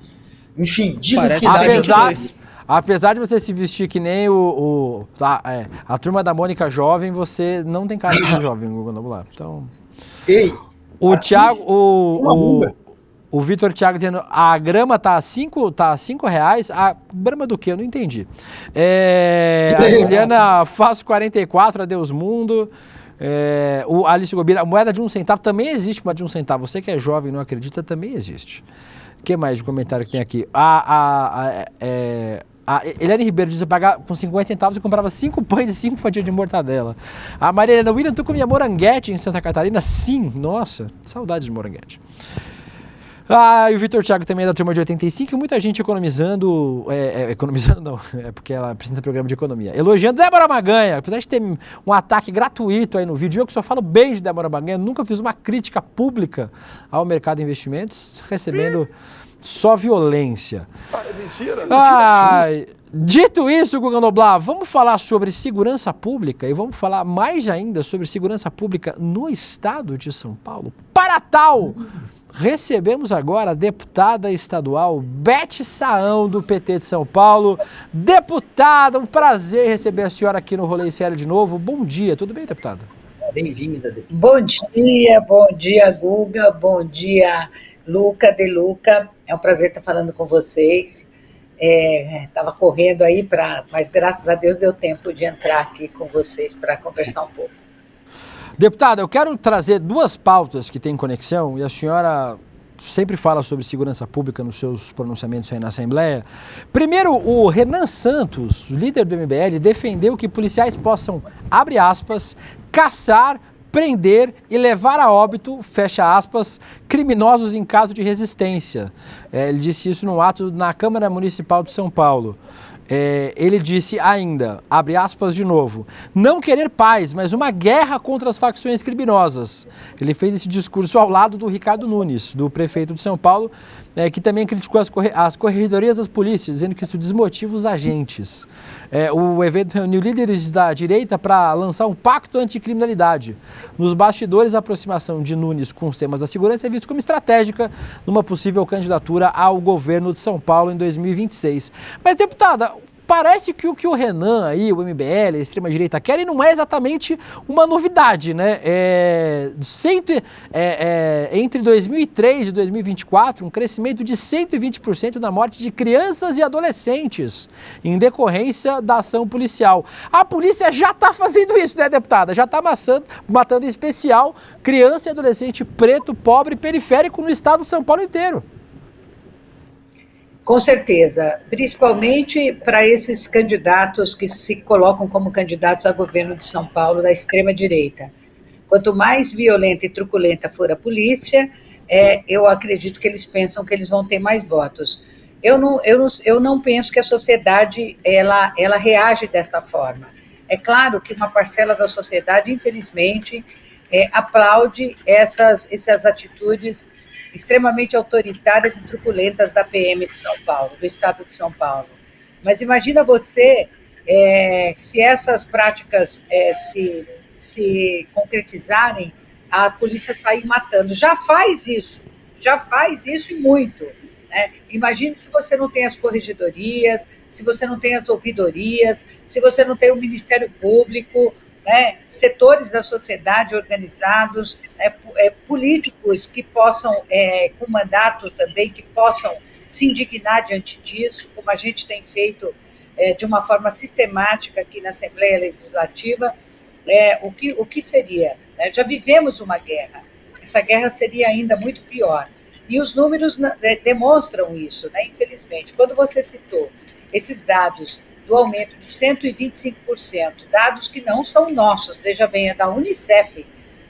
Enfim, diga que idade. Apesar de você se vestir que nem a turma da Mônica jovem, você não tem cara de jovem, Guga Noblar. Então... Ei, O Thiago, o Vitor Thiago dizendo, a grama tá a R$5, a grama do quê? Eu não entendi. A Juliana Faço 44, adeus mundo. O Alice Gobira, a moeda de 1 centavo, também existe uma de 1 centavo. Você que é jovem e não acredita, também existe. O que mais de comentário que tem aqui? A Eliane Ribeiro diz que pagar com 50 centavos e comprava 5 pães e 5 fatias de mortadela. A Maria Helena William, tu comia moranguete em Santa Catarina? Sim, nossa, saudades de moranguete. E o Vitor Thiago também é da turma de 85, muita gente economizando, economizando não, é porque ela apresenta programa de economia. Elogiando Débora Maganha, apesar de ter um ataque gratuito aí no vídeo, eu que só falo bem de Débora Maganha, nunca fiz uma crítica pública ao mercado de investimentos, recebendo só violência. Mentira. Dito isso, Guga Noblar, vamos falar sobre segurança pública e vamos falar mais ainda sobre segurança pública no estado de São Paulo. Para tal, recebemos agora a deputada estadual Beth Saão, do PT de São Paulo. Deputada, um prazer receber a senhora aqui no Rolê Sério de novo. Bom dia, tudo bem, deputada? Bem-vinda, deputada. Bom dia, Guga, bom dia, Luca, De Luca. É um prazer estar falando com vocês. Estava correndo aí, mas graças a Deus deu tempo de entrar aqui com vocês para conversar um pouco. Deputada, eu quero trazer 2 pautas que têm conexão e a senhora sempre fala sobre segurança pública nos seus pronunciamentos aí na Assembleia. Primeiro, o Renan Santos, líder do MBL, defendeu que policiais possam, abre aspas, caçar, prender e levar a óbito, fecha aspas, criminosos em caso de resistência. Ele disse isso num ato na Câmara Municipal de São Paulo. Ele disse ainda, abre aspas de novo, não querer paz, mas uma guerra contra as facções criminosas. Ele fez esse discurso ao lado do Ricardo Nunes, do prefeito de São Paulo, que também criticou as corregedorias das polícias, dizendo que isso desmotiva os agentes. O evento reuniu líderes da direita para lançar um pacto anticriminalidade. Nos bastidores, a aproximação de Nunes com os temas da segurança é vista como estratégica numa possível candidatura ao governo de São Paulo em 2026. Mas, deputada, parece que o que o Renan aí, o MBL, a extrema-direita querem não é exatamente uma novidade, né? Entre 2003 e 2024, um crescimento de 120% na morte de crianças e adolescentes em decorrência da ação policial. A polícia já está fazendo isso, né, deputada? Já está matando em especial criança e adolescente preto, pobre e periférico no estado de São Paulo inteiro. Com certeza, principalmente para esses candidatos que se colocam como candidatos a governo de São Paulo da extrema-direita. Quanto mais violenta e truculenta for a polícia, eu acredito que eles pensam que eles vão ter mais votos. Eu não penso que a sociedade ela reage desta forma. É claro que uma parcela da sociedade, infelizmente, aplaude essas atitudes extremamente autoritárias e truculentas da PM de São Paulo, do estado de São Paulo. Mas imagina você, se essas práticas se concretizarem, a polícia sair matando. Já faz isso e muito. Né? Imagine se você não tem as corregedorias, se você não tem as ouvidorias, se você não tem o Ministério Público, né, setores da sociedade organizados, políticos que possam, com mandato também, que possam se indignar diante disso, como a gente tem feito de uma forma sistemática aqui na Assembleia Legislativa, o que seria? Né? Já vivemos uma guerra, essa guerra seria ainda muito pior. E os números demonstram isso, né, infelizmente. Quando você citou esses dados do aumento de 125%, dados que não são nossos, veja bem, é da Unicef.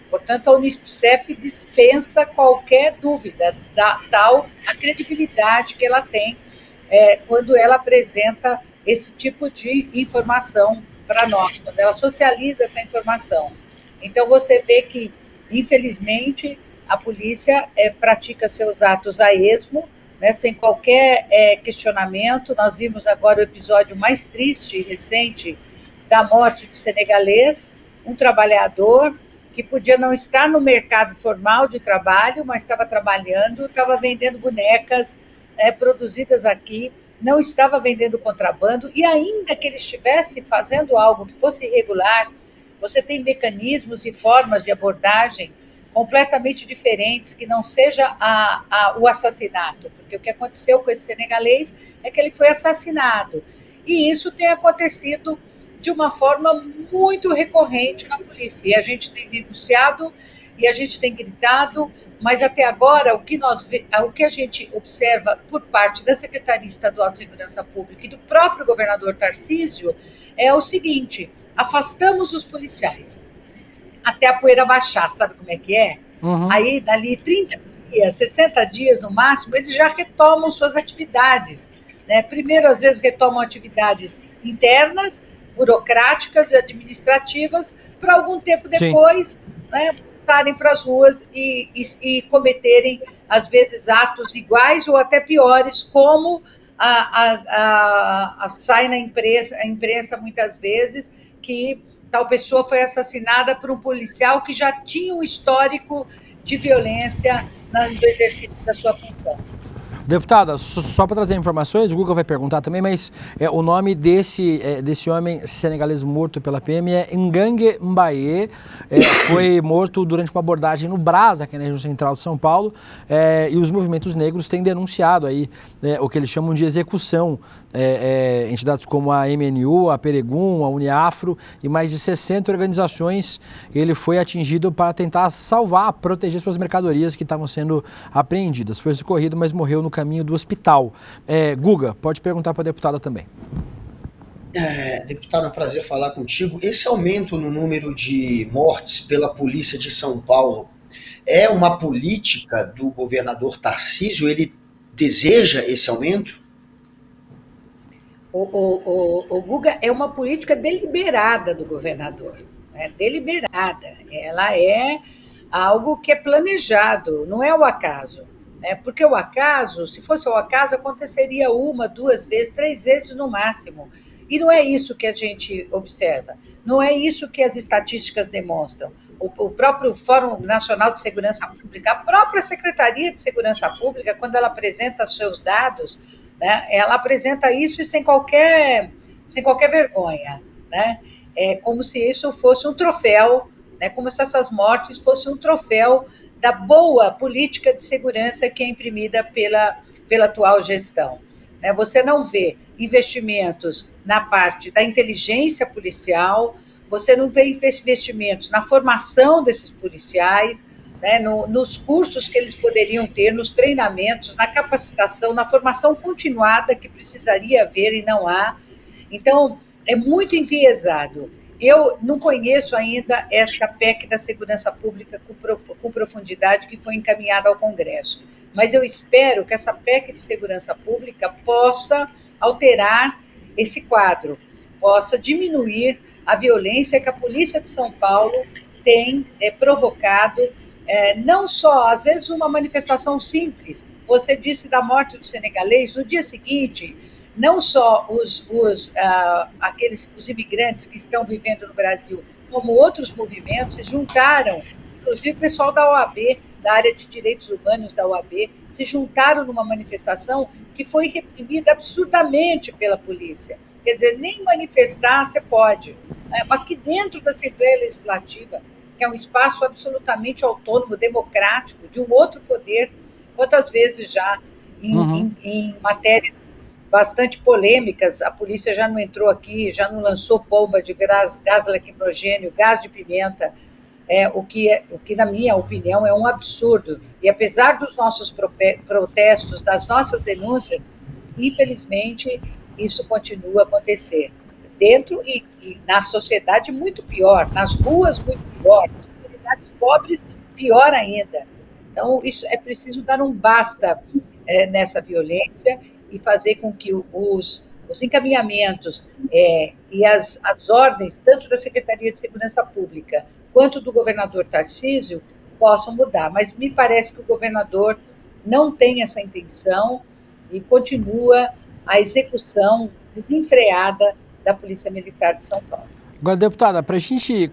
Portanto, a Unicef dispensa qualquer dúvida da a credibilidade que ela tem quando ela apresenta esse tipo de informação para nós, quando ela socializa essa informação. Então, você vê que, infelizmente, a polícia pratica seus atos a esmo, né, sem qualquer questionamento. Nós vimos agora o episódio mais triste e recente da morte do senegalês, um trabalhador que podia não estar no mercado formal de trabalho, mas estava trabalhando, estava vendendo bonecas produzidas aqui, não estava vendendo contrabando, e ainda que ele estivesse fazendo algo que fosse irregular, você tem mecanismos e formas de abordagem completamente diferentes, que não seja o assassinato, porque o que aconteceu com esse senegalês é que ele foi assassinado, e isso tem acontecido de uma forma muito recorrente na polícia, e a gente tem denunciado, e a gente tem gritado, mas até agora o que a gente observa por parte da Secretaria Estadual de Segurança Pública e do próprio governador Tarcísio é o seguinte: afastamos os policiais até a poeira baixar, sabe como é que é? Uhum. Aí, dali 30 dias, 60 dias no máximo, eles já retomam suas atividades, né? Primeiro, às vezes, retomam atividades internas, burocráticas e administrativas, para algum tempo depois, né, voltarem para as ruas e cometerem, às vezes, atos iguais ou até piores, como sai na imprensa muitas vezes, que tal pessoa foi assassinada por um policial que já tinha um histórico de violência no exercício da sua função. Deputada, só para trazer informações, o Guga vai perguntar também, mas o nome desse homem senegalês morto pela PM é Ngangue Mbaye, foi morto durante uma abordagem no Brás, aqui na região central de São Paulo, e os movimentos negros têm denunciado aí o que eles chamam de execução. Entidades como a MNU, a Peregum, a Uniafro e mais de 60 organizações, ele foi atingido para tentar salvar, proteger suas mercadorias que estavam sendo apreendidas. Foi socorrido, mas morreu no caminho do hospital. Guga, pode perguntar para a deputada também. Deputada, é um prazer falar contigo. Esse aumento no número de mortes pela polícia de São Paulo é uma política do governador Tarcísio? Ele deseja esse aumento? O Guga, é uma política deliberada do governador, né? Deliberada. Ela é algo que é planejado, não é o acaso, né? Porque o acaso, se fosse o acaso, aconteceria 1, 2 vezes, 3 vezes no máximo. E não é isso que a gente observa, não é isso que as estatísticas demonstram. O próprio Fórum Nacional de Segurança Pública, a própria Secretaria de Segurança Pública, quando ela apresenta seus dados, né, ela apresenta isso sem qualquer vergonha, né? É como se isso fosse um troféu, né, como se essas mortes fossem um troféu da boa política de segurança que é imprimida pela atual gestão. Né? Você não vê investimentos na parte da inteligência policial, você não vê investimentos na formação desses policiais, né, nos cursos que eles poderiam ter, nos treinamentos, na capacitação, na formação continuada que precisaria haver e não há. Então, é muito enviesado. Eu não conheço ainda esta PEC da segurança pública com profundidade que foi encaminhada ao Congresso, mas eu espero que essa PEC de segurança pública possa alterar esse quadro, possa diminuir a violência que a Polícia de São Paulo tem provocado. Não só, às vezes, uma manifestação simples. Você disse da morte do senegalês, no dia seguinte, não só os imigrantes que estão vivendo no Brasil, como outros movimentos se juntaram, inclusive o pessoal da OAB, da área de direitos humanos da OAB, se juntaram numa manifestação que foi reprimida absurdamente pela polícia. Quer dizer, nem manifestar você pode. Aqui dentro da Assembleia Legislativa, que é um espaço absolutamente autônomo, democrático, de um outro poder, quantas vezes já em matérias bastante polêmicas, a polícia já não entrou aqui, já não lançou bomba de gás lacrimogêneo, gás de pimenta, o que, na minha opinião, é um absurdo. E apesar dos nossos protestos, das nossas denúncias, infelizmente, isso continua a acontecer. Dentro e na sociedade muito pior, nas ruas muito pior, nas comunidades pobres pior ainda. Então, isso é preciso dar um basta nessa violência e fazer com que os encaminhamentos e as ordens, tanto da Secretaria de Segurança Pública quanto do governador Tarcísio, possam mudar. Mas me parece que o governador não tem essa intenção e continua a execução desenfreada da Polícia Militar de São Paulo. Agora, deputada, para a gente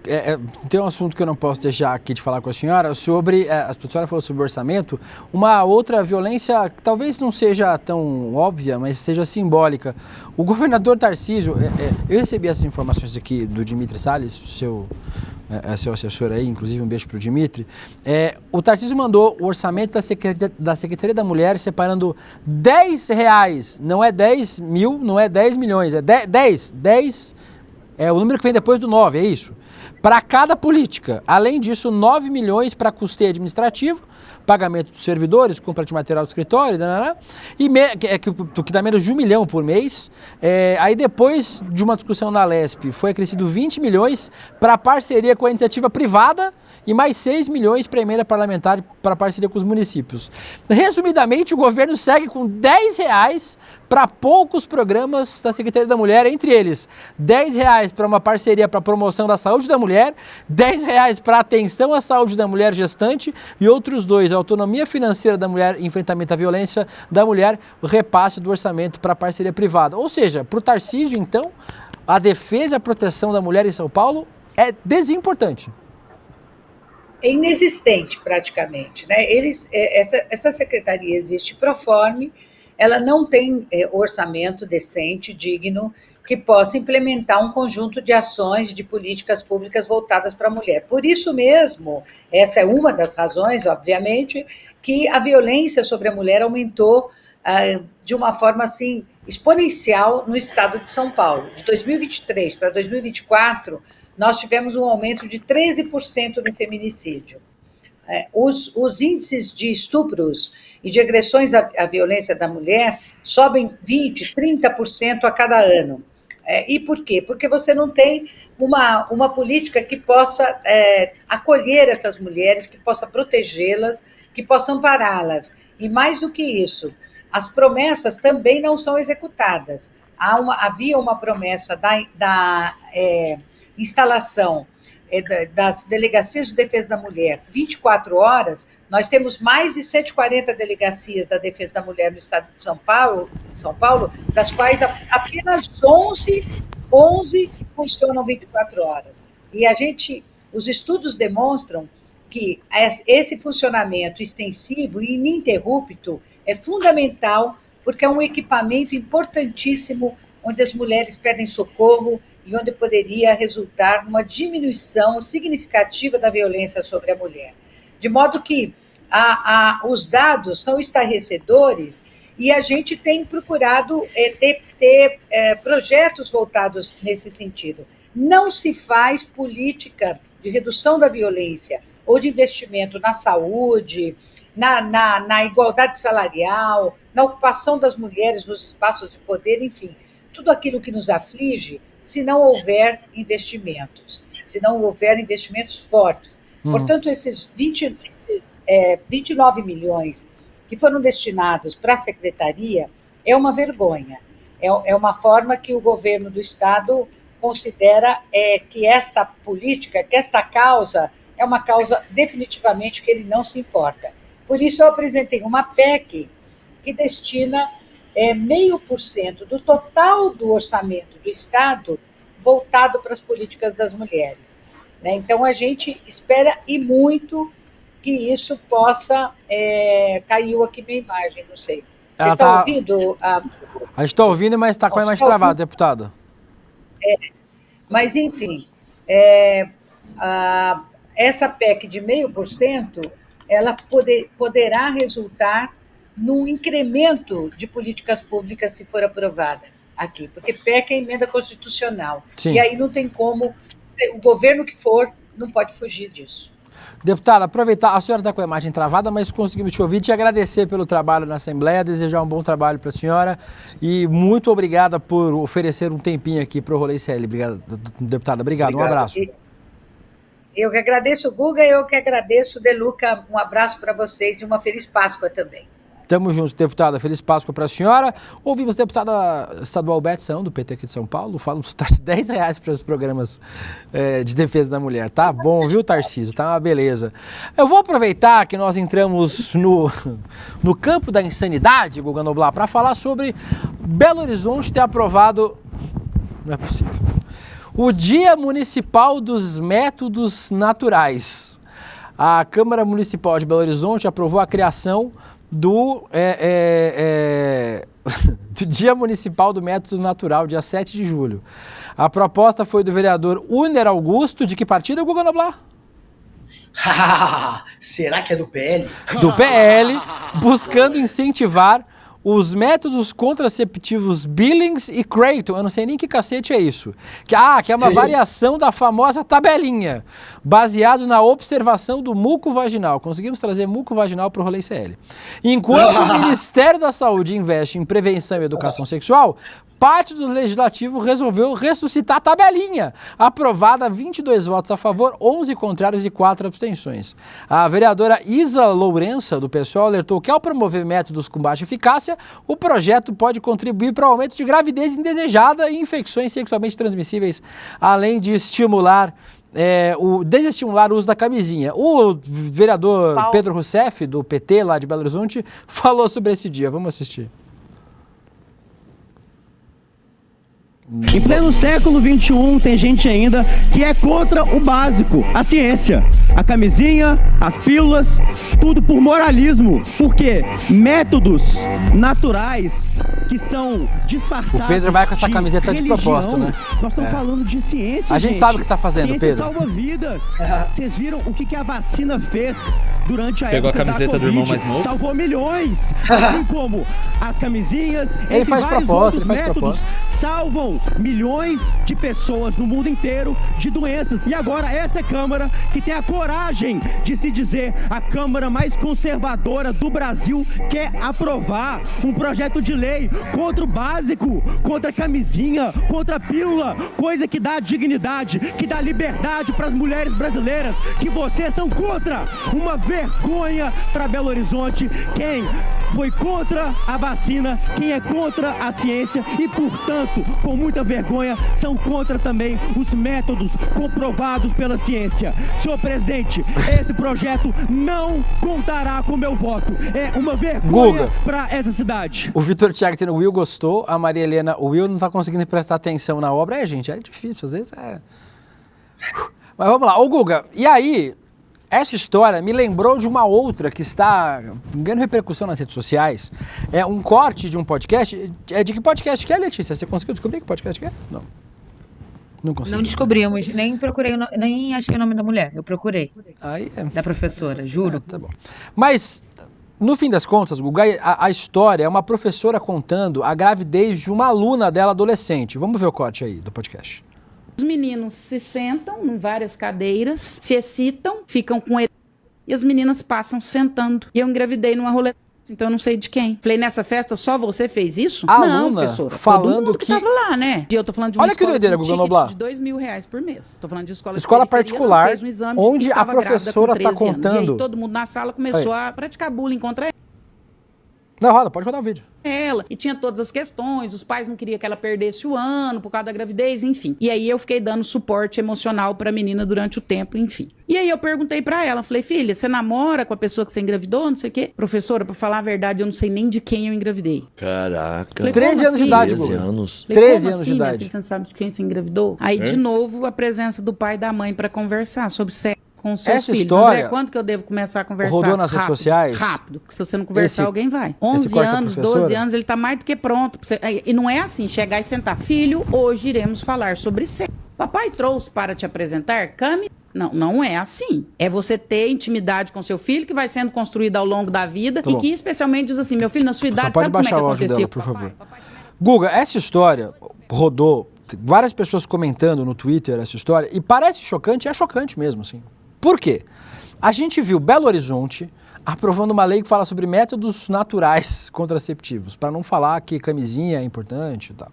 ter um assunto que eu não posso deixar aqui de falar com a senhora, sobre, a senhora falou sobre o orçamento, uma outra violência que talvez não seja tão óbvia, mas seja simbólica. O governador Tarcísio, eu recebi essas informações aqui do Dimitri Salles, seu é seu assessor aí, inclusive um beijo para o Dimitri, o Tarcísio mandou o orçamento da Secretaria da Mulher separando R$10, não é 10 mil, não é 10 milhões, é 10, é o número que vem depois do 9, é isso, para cada política. Além disso, 9 milhões para custeio administrativo, pagamento dos servidores, compra de material do escritório, que dá menos de 1 milhão por mês. Aí depois de uma discussão na Lesp, foi acrescido 20 milhões para parceria com a iniciativa privada e mais 6 milhões para emenda parlamentar para parceria com os municípios. Resumidamente, o governo segue com R$10 para poucos programas da Secretaria da Mulher, entre eles R$10 para uma parceria para promoção da saúde da mulher, R$10 para atenção à saúde da mulher gestante e outros 2, autonomia financeira da mulher e enfrentamento à violência da mulher, o repasse do orçamento para a parceria privada. Ou seja, para o Tarcísio, então, a defesa e a proteção da mulher em São Paulo é desimportante. É inexistente praticamente, né? Essa secretaria existe proforme, ela não tem orçamento decente, digno, que possa implementar um conjunto de ações, de políticas públicas voltadas para a mulher. Por isso mesmo, essa é uma das razões, obviamente, que a violência sobre a mulher aumentou de uma forma assim exponencial no estado de São Paulo. De 2023 para 2024, nós tivemos um aumento de 13% no feminicídio. Os índices de estupros e de agressões à violência da mulher sobem 20%, 30% a cada ano. E por quê? Porque você não tem uma política que possa acolher essas mulheres, que possa protegê-las, que possa ampará-las. E mais do que isso, as promessas também não são executadas. Havia uma promessa da instalação das delegacias de defesa da mulher 24 horas, nós temos mais de 140 delegacias da defesa da mulher no estado de São Paulo, das quais apenas 11 funcionam 24 horas. E os estudos demonstram que esse funcionamento extensivo e ininterrupto é fundamental, porque é um equipamento importantíssimo onde as mulheres pedem socorro e onde poderia resultar numa diminuição significativa da violência sobre a mulher. De modo que os dados são estarrecedores e a gente tem procurado ter projetos voltados nesse sentido. Não se faz política de redução da violência ou de investimento na saúde, na igualdade salarial, na ocupação das mulheres nos espaços de poder, enfim, tudo aquilo que nos aflige, se não houver investimentos fortes. Portanto, esses 29 milhões que foram destinados para a secretaria é uma vergonha. É uma forma que o governo do Estado considera que esta política, que esta causa, é uma causa definitivamente que ele não se importa. Por isso, eu apresentei uma PEC que destina 0,5% do total do orçamento do Estado voltado para as políticas das mulheres. Então, a gente espera e muito que isso possa... caiu aqui minha imagem, não sei. Você está ouvindo? A gente está ouvindo, mas está com a imagem travada, deputada. Mas, enfim, essa PEC de 0,5%, ela poderá resultar num incremento de políticas públicas se for aprovada aqui, porque PEC é emenda constitucional. Sim. E aí não tem como, o governo que for não pode fugir disso. Deputada, aproveitar, a senhora está com a imagem travada, mas conseguimos te ouvir, te agradecer pelo trabalho na Assembleia, desejar um bom trabalho para a senhora e muito obrigada por oferecer um tempinho aqui para o Rolê CL. Obrigado, deputada. Obrigado. Um abraço. Eu que agradeço, Guga, eu que agradeço, Deluca. Um abraço para vocês e uma feliz Páscoa também. Tamo junto, deputada. Feliz Páscoa para a senhora. Ouvimos a deputada estadual Beth São, do PT aqui de São Paulo, falando que R$10 para os programas de defesa da mulher. Tá bom, viu, Tarcísio? Tá uma beleza. Eu vou aproveitar que nós entramos no campo da insanidade, Guga Noblar, para falar sobre Belo Horizonte ter aprovado... Não é possível. O Dia Municipal dos Métodos Naturais. A Câmara Municipal de Belo Horizonte aprovou a criação do do Dia Municipal do Método Natural, dia 7 de julho. A proposta foi do vereador Uner Augusto, de que partido, Guga Noblar? Será que é do PL? Do PL, buscando incentivar os métodos contraceptivos Billings e Creighton. Eu não sei nem que cacete é isso. Que é uma variação da famosa tabelinha, baseado na observação do muco vaginal. Conseguimos trazer muco vaginal para o rolê CL. Enquanto o Ministério da Saúde investe em prevenção e educação sexual, parte do Legislativo resolveu ressuscitar a tabelinha, aprovada 22 votos a favor, 11 contrários e 4 abstenções. A vereadora Isa Lourença, do PSOL, alertou que ao promover métodos com baixa eficácia, o projeto pode contribuir para o aumento de gravidez indesejada e infecções sexualmente transmissíveis, além de desestimular o uso da camisinha. O vereador Pedro Rousseff, do PT, lá de Belo Horizonte, falou sobre esse dia. Vamos assistir. Em pleno século XXI, tem gente ainda que é contra o básico, a ciência. A camisinha, as pílulas, tudo por moralismo. Porque métodos naturais que são disfarçados. O Pedro vai com essa camiseta de propósito, né? Nós estamos falando de ciência. A gente sabe o que você está fazendo, ciência Pedro. Salva vidas. Vocês viram o que a vacina fez durante a Pegou época a camiseta do irmão mais novo? Salvou milhões. Assim como as camisinhas. Ele faz propósito, Salvam milhões de pessoas no mundo inteiro de doenças. E agora essa Câmara que tem a coragem de se dizer a Câmara mais conservadora do Brasil quer aprovar um projeto de lei contra o básico, contra a camisinha, contra a pílula, coisa que dá dignidade, que dá liberdade para as mulheres brasileiras, que vocês são contra. Uma vergonha para Belo Horizonte. Quem foi contra a vacina, quem é contra a ciência e, portanto, com muita vergonha, são contra também os métodos comprovados pela ciência. Senhor presidente, esse projeto não contará com meu voto. É uma vergonha para essa cidade. O Vitor Thiago dizendo, o Will gostou, a Maria Helena, o Will não está conseguindo prestar atenção na obra. Gente, é difícil, às vezes é... Mas vamos lá, ô Guga, e aí... Essa história me lembrou de uma outra que está ganhando repercussão nas redes sociais. É um corte de um podcast. De que podcast que é, Letícia? Você conseguiu descobrir que podcast que é? Não. Não consegui. Não descobrimos, nem procurei, nem achei o nome da mulher. Eu procurei. Aí da professora, juro. Tá bom. Mas, no fim das contas, Guga, a história é uma professora contando a gravidez de uma aluna dela adolescente. Vamos ver o corte aí do podcast. Os meninos se sentam em várias cadeiras, se excitam, ficam com ele e as meninas passam sentando. E eu engravidei numa roleta, então eu não sei de quem. Falei, nessa festa só você fez isso? A não, aluna professora. falando todo mundo que tava lá, né? E eu tô falando de uma Olha que escola doideira, com Guga ticket Noblar. de R$2.000 por mês. Tô falando de escola particular, fez um exame, onde a estava grávida com professora 13 tá contando. anos. E aí todo mundo na sala começou a praticar bullying contra ela. Não, roda, pode rodar o vídeo. Ela, e tinha todas as questões, os pais não queriam que ela perdesse o ano por causa da gravidez, enfim. E aí eu fiquei dando suporte emocional pra menina durante o tempo, enfim. E aí eu perguntei pra ela, falei, filha, você namora com a pessoa que você engravidou, não sei o quê? Professora, pra falar a verdade, eu não sei nem de quem eu engravidei. Caraca. Falei, 13 anos de idade, 13 anos. Falei, 13 como anos assim, de minha idade. filha, você não sabe de quem você engravidou? Aí, de novo, a presença do pai e da mãe pra conversar sobre sexo com os seus Essa filhos. história André, quando que eu devo começar a conversar? rodou nas redes sociais? Rápido, porque se você não conversar, alguém vai. esse 11 corte da anos, professora? 12 anos, ele tá mais do que pronto. E não é assim, chegar e sentar. Filho, hoje iremos falar sobre sexo. Papai trouxe para te apresentar Cami. Não, não é assim. É você ter intimidade com seu filho, que vai sendo construída ao longo da vida, Tá e bom. que especialmente diz assim, meu filho, na sua idade, Pode sabe como é que baixar o áudio acontecia? dela, por favor. Guga, essa história rodou, várias pessoas comentando no Twitter essa história, e parece chocante, é chocante mesmo, assim. Por quê? A gente viu Belo Horizonte aprovando uma lei que fala sobre métodos naturais contraceptivos, para não falar que camisinha é importante e tal.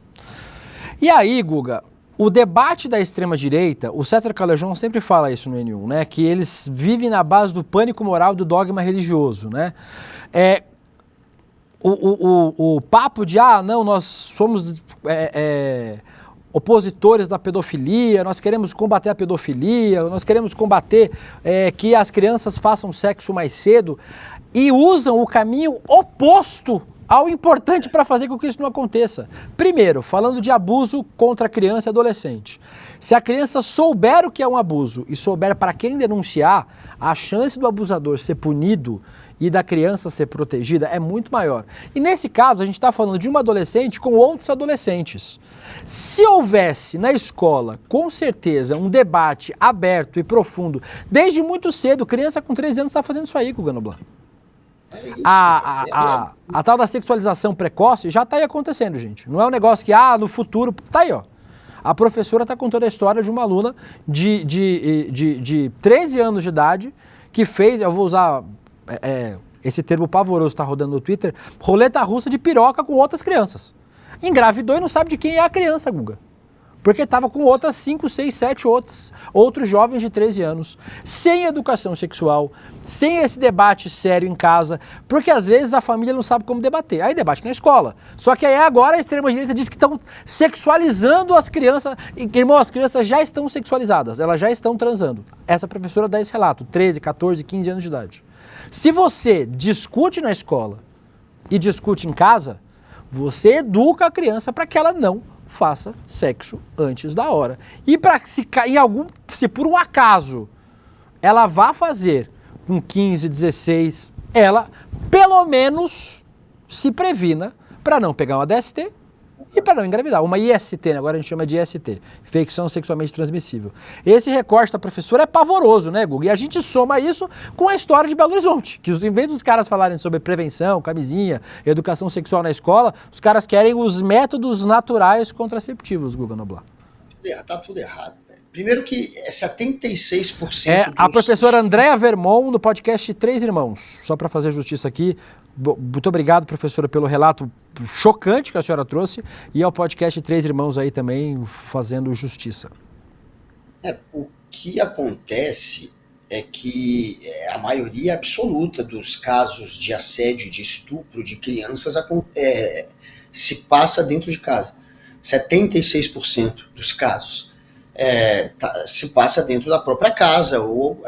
E aí, Guga, o debate da extrema-direita, o César Calejão sempre fala isso no N1, né? Que eles vivem na base do pânico moral do dogma religioso, né? O papo de, não, nós somos opositores da pedofilia, nós queremos combater a pedofilia, nós queremos combater que as crianças façam sexo mais cedo, e usam o caminho oposto ao importante para fazer com que isso não aconteça. Primeiro, falando de abuso contra criança e adolescente. Se a criança souber o que é um abuso e souber para quem denunciar, a chance do abusador ser punido e da criança ser protegida é muito maior. E nesse caso, a gente está falando de uma adolescente com outros adolescentes. Se houvesse na escola, com certeza, um debate aberto e profundo, desde muito cedo, criança com 13 anos está fazendo isso aí, Guga Noblar. A tal da sexualização precoce já está aí acontecendo, gente. Não é um negócio que, no futuro, tá aí, ó. A professora está contando a história de uma aluna de 13 anos de idade que fez, eu vou usar esse termo pavoroso que está rodando no Twitter, roleta russa de piroca com outras crianças. Engravidou e não sabe de quem é a criança, Guga. Porque estava com outras 5, 6, 7 outros jovens de 13 anos, sem educação sexual, sem esse debate sério em casa, porque às vezes a família não sabe como debater. Aí debate na escola. Só que aí agora a extrema-direita diz que estão sexualizando as crianças. Irmão, as crianças já estão sexualizadas, elas já estão transando. Essa professora dá esse relato, 13, 14, 15 anos de idade. Se você discute na escola e discute em casa, você educa a criança para que ela não faça sexo antes da hora. E para se por um acaso ela vá fazer com 15, 16, ela pelo menos se previna para não pegar uma DST e para não engravidar. Uma IST, né? Agora a gente chama de IST, infecção sexualmente transmissível. Esse recorte da professora é pavoroso, né, Guga? E a gente soma isso com a história de Belo Horizonte, que em vez dos caras falarem sobre prevenção, camisinha, educação sexual na escola, os caras querem os métodos naturais contraceptivos, Guga Noblar. Tá tudo errado, velho. Primeiro que 76% a professora Andréa Vermont, no podcast Três Irmãos. Só para fazer justiça aqui, muito obrigado, professora, pelo relato chocante que a senhora trouxe e ao podcast Três Irmãos aí também fazendo justiça. O que acontece é que a maioria absoluta dos casos de assédio, de estupro de crianças se passa dentro de casa. 76% dos casos se passa dentro da própria casa ou,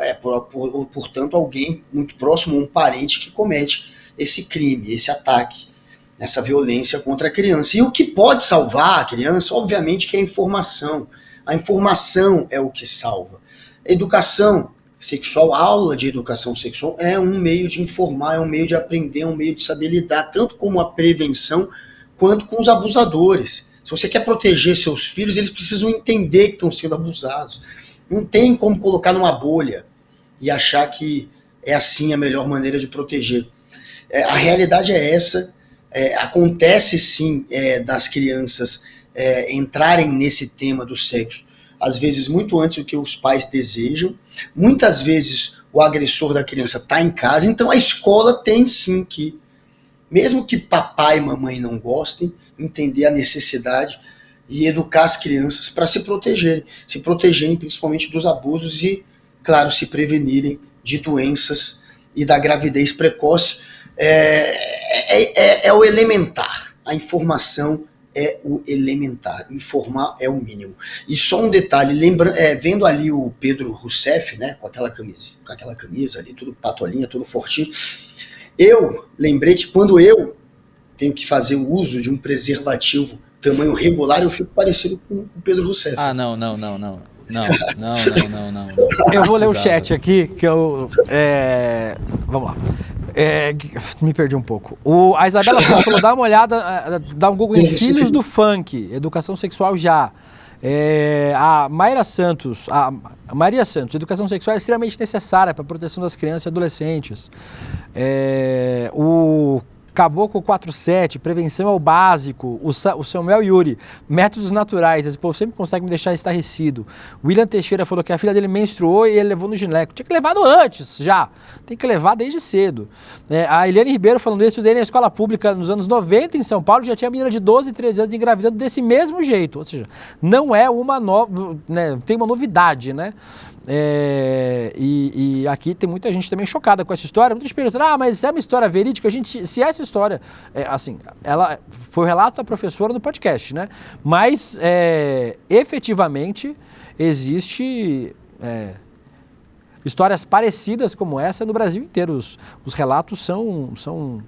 portanto, alguém muito próximo, um parente que comete esse crime, esse ataque, essa violência contra a criança. E o que pode salvar a criança, obviamente, que é a informação. A informação é o que salva. A educação sexual, a aula de educação sexual é um meio de informar, é um meio de aprender, é um meio de saber lidar, tanto com a prevenção, quanto com os abusadores. Se você quer proteger seus filhos, eles precisam entender que estão sendo abusados. Não tem como colocar numa bolha e achar que é assim a melhor maneira de proteger. A realidade é essa. Acontece sim das crianças entrarem nesse tema do sexo, às vezes muito antes do que os pais desejam. Muitas vezes o agressor da criança está em casa, então a escola tem sim que, mesmo que papai e mamãe não gostem, entender a necessidade e educar as crianças para se protegerem principalmente dos abusos e, claro, se prevenirem de doenças e da gravidez precoce. É o elementar, a informação é o elementar, informar é o mínimo. E só um detalhe, vendo ali o Pedro Rousseff, né, com aquela camisa ali, tudo patolinha, tudo fortinho, eu lembrei que quando eu tenho que fazer o uso de um preservativo tamanho regular, eu fico parecido com o Pedro Rousseff. Não. Eu vou ler o chat aqui, que eu... Vamos lá. Me perdi um pouco. A Isabela falou, dá uma olhada, dá um Google em Filhos do Funk, educação sexual já. A Maria Santos, educação sexual é extremamente necessária para a proteção das crianças e adolescentes. O Caboclo 47, prevenção é o básico. O Samuel Yuri, métodos naturais, esse povo sempre consegue me deixar estarrecido. William Teixeira falou que a filha dele menstruou e ele levou no gineco. Tinha que levar antes, já. Tem que levar desde cedo. A Eliane Ribeiro falando, eu estudei na escola pública nos anos 90 em São Paulo, já tinha menina de 12, 13 anos engravidando desse mesmo jeito. Ou seja, não é uma nova, né, tem uma novidade, né? E aqui tem muita gente também chocada com essa história. Muita gente pergunta, mas é uma história verídica? Se essa história, assim, ela foi o relato da professora no podcast, né? Mas efetivamente existe histórias parecidas como essa no Brasil inteiro. Os relatos são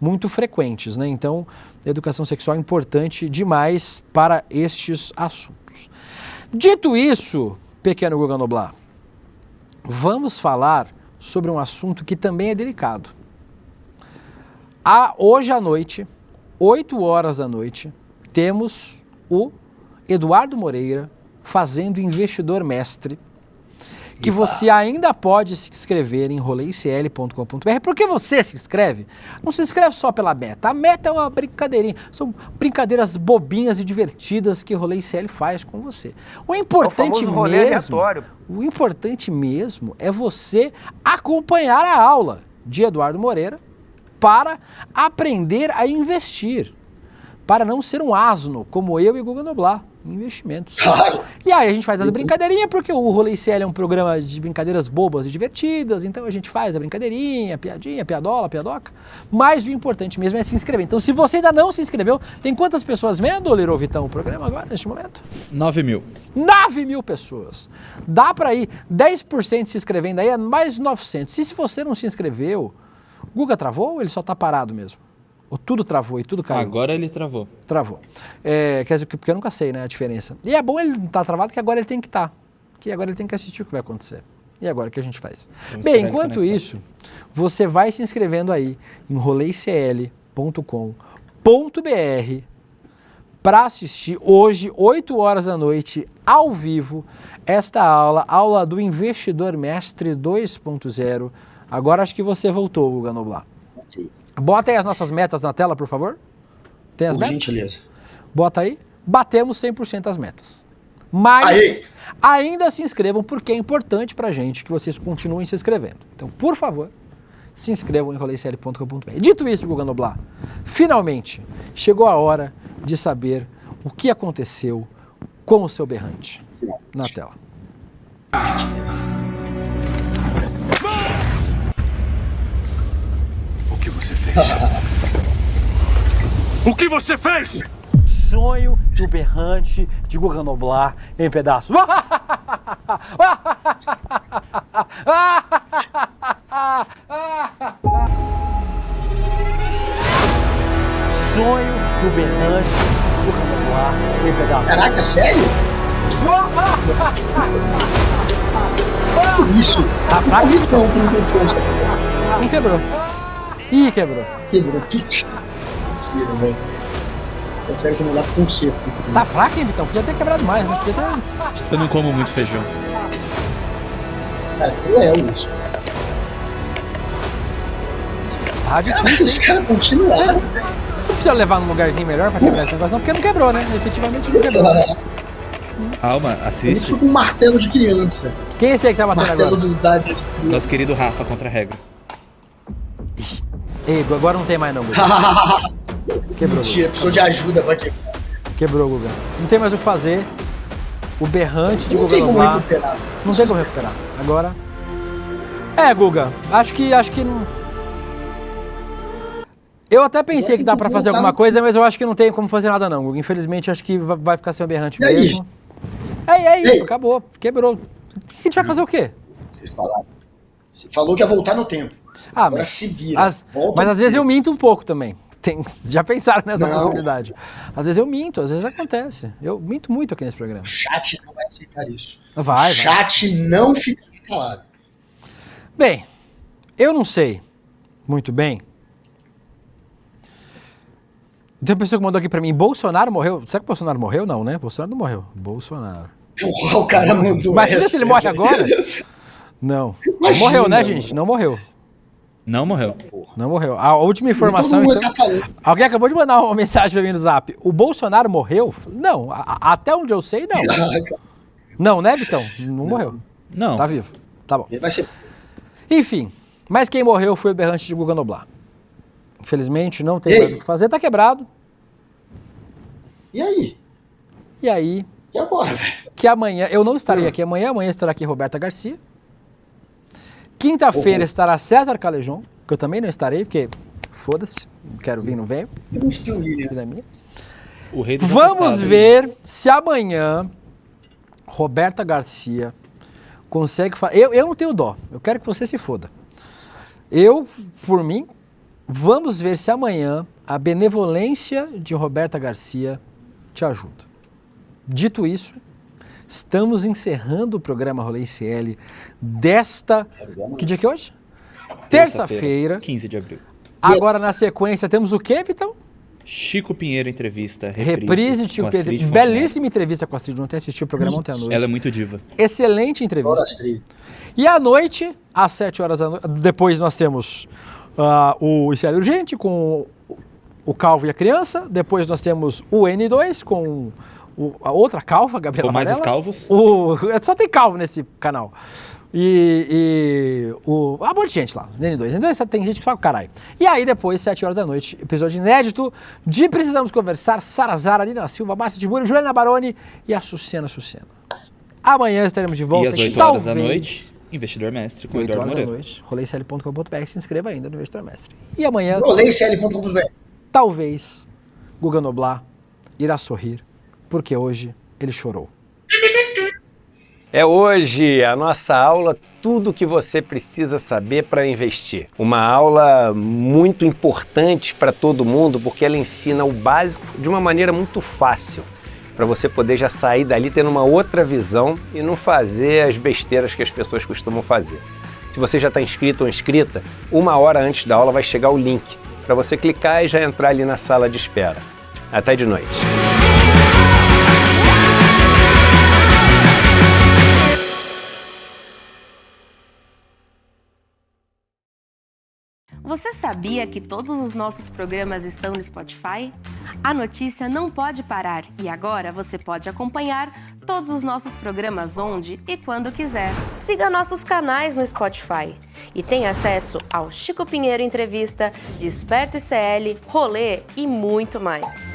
muito frequentes, né? Então, a educação sexual é importante demais para estes assuntos. Dito isso, pequeno Guga Noblar, vamos falar sobre um assunto que também é delicado. Hoje à noite, 8 horas da noite, temos o Eduardo Moreira fazendo Investidor Mestre, que você ainda pode se inscrever em roleicl.com.br. Por que você se inscreve? Não se inscreve só pela meta. A meta é uma brincadeirinha. São brincadeiras bobinhas e divertidas que o Rolê ICL faz com você. O importante o importante mesmo é você acompanhar a aula de Eduardo Moreira para aprender a investir. Para não ser um asno, como eu e Guga Noblar, em investimentos. Claro. E aí a gente faz as brincadeirinhas, porque o Rolê ICL é um programa de brincadeiras bobas e divertidas, então a gente faz a brincadeirinha, a piadinha, a piadola, a piadoca. Mas o importante mesmo é se inscrever. Então, se você ainda não se inscreveu, tem quantas pessoas vendo, Liro Vitão, o programa agora, neste momento? 9 mil. 9 mil pessoas. Dá para ir 10% se inscrevendo aí, é mais 900. E se você não se inscreveu, o Guga travou ou ele só tá parado mesmo? Ou tudo travou e tudo caiu? Agora ele travou. Travou. Quer dizer, porque eu nunca sei, né, a diferença. E é bom ele não estar travado, que agora ele tem que estar. Que agora ele tem que assistir o que vai acontecer. E agora o que a gente faz? Bem, enquanto isso, você vai se inscrevendo aí em roleicl.com.br para assistir hoje, 8 horas da noite, ao vivo, esta aula do Investidor Mestre 2.0. Agora acho que você voltou, Guga Noblar. Bota aí as nossas metas na tela, por favor. Tem as metas? Por gentileza. Bota aí. Batemos 100% as metas. Mas ainda se inscrevam, porque é importante pra gente que vocês continuem se inscrevendo. Então, por favor, se inscrevam em roleicl.com.br. Dito isso, Guga Noblar, finalmente chegou a hora de saber o que aconteceu com o seu berrante. Na tela. O que você fez? O que você fez? Sonho do berrante de Guga Noblar em pedaços. Sonho do berrante de Guga Noblar em pedaços. Caraca, sério? Isso. Tá fraco? Não quebrou. Ih, quebrou. Quebrou. Mentira, velho. Você consegue acumular conserto. Tá fraco, hein, Vitão? Podia ter quebrado mais, né? Podia ter... Eu não como muito feijão. Cara, cruel isso. Ah, difícil. Os caras continuaram. Não precisa levar num lugarzinho melhor pra quebrar esse negócio, não, porque não quebrou, né? Efetivamente não quebrou. Calma, assiste. Ele com um martelo de criança. Quem é esse aí que tá batendo martelo agora? Nosso querido Rafa contra a regra. Ei, agora não tem mais não, Guga. Quebrou. Mentira, precisou de ajuda pra quebrar. Quebrou, Guga. Não tem mais o que fazer. O berrante de Guga Noblar. Não tem como recuperar. Agora... Guga, acho que não... Eu até pensei que dá pra fazer alguma coisa, mas eu acho que não tem como fazer nada não, Guga. Infelizmente, acho que vai ficar sem o berrante mesmo. É isso, acabou. Quebrou. A gente vai fazer o quê? Vocês falaram. Você falou que ia voltar no tempo. Agora mas se vira. Mas às vezes eu minto um pouco também. Já pensaram nessa possibilidade? Às vezes eu minto, às vezes acontece. Eu minto muito aqui nesse programa. O chat não vai aceitar isso. Vai. Chat não fica calado. Bem, eu não sei muito bem. Tem uma pessoa que mandou aqui pra mim, Bolsonaro morreu. Será que o Bolsonaro morreu? Não, né? Bolsonaro não morreu. Bolsonaro. O cara mandou. Imagina se ele morre agora. Não. Imagina, morreu, né, gente? Não morreu. Não morreu. Não morreu. A última informação, então... Alguém acabou de mandar uma mensagem pra mim no Zap. O Bolsonaro morreu? Não. Até onde eu sei, não. Não, né, Vitão? Não morreu. Não. Tá vivo. Tá bom. Ele vai ser... Enfim. Mas quem morreu foi o berrante de Guga Noblar. Infelizmente, não tem mais o que fazer. Tá quebrado. E aí? E agora, velho? Que amanhã... Eu não estarei aqui amanhã. Amanhã estará aqui Roberta Garcia. Quinta-feira estará César Calejon, que eu também não estarei, porque foda-se, quero vir, não venho. O rei do Vamos ver se amanhã Roberta Garcia consegue fazer. Eu não tenho dó, eu quero que você se foda. Eu, por mim, vamos ver se amanhã a benevolência de Roberta Garcia te ajuda. Dito isso, estamos encerrando o programa Rolê ICL desta... Que dia que é hoje? Terça-feira. 15 de abril. Agora, na sequência, temos o quê, Vitão? Chico Pinheiro entrevista. Reprise de Chico Pinheiro. Belíssima entrevista com a Astrid. Ontem assisti o programa ontem à noite. Ela é muito diva. Excelente entrevista. E à noite, às 7 horas da noite, depois nós temos o ICL Urgente com o Calvo e a Criança. Depois nós temos o N2 com a outra calva, Gabriela mais Varela. os calvos. Só tem calvo nesse canal. E um monte de gente lá, N2. Então tem gente que fala caralho. E aí depois, 7 horas da noite, episódio inédito de Precisamos Conversar, Sarazar, Alina Silva, Márcia de Muro, Juliana Baroni e a Sucena. Amanhã estaremos de volta. E às 8 horas da noite, Investidor Mestre com Eduardo Moreira. 8 horas da noite, roleicl.com.br, se inscreva ainda no Investidor Mestre. E amanhã, roleicl.com.br. Talvez Guga Noblar irá sorrir, porque hoje ele chorou. É hoje a nossa aula Tudo o que você precisa saber para investir. Uma aula muito importante para todo mundo porque ela ensina o básico de uma maneira muito fácil, para você poder já sair dali tendo uma outra visão e não fazer as besteiras que as pessoas costumam fazer. Se você já está inscrito ou inscrita, 1 hora antes da aula vai chegar o link para você clicar e já entrar ali na sala de espera. Até de noite. Você sabia que todos os nossos programas estão no Spotify? A notícia não pode parar e agora você pode acompanhar todos os nossos programas onde e quando quiser. Siga nossos canais no Spotify e tenha acesso ao Chico Pinheiro Entrevista, Desperta ICL, Rolê e muito mais.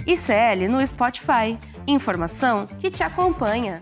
ICL no Spotify. Informação que te acompanha.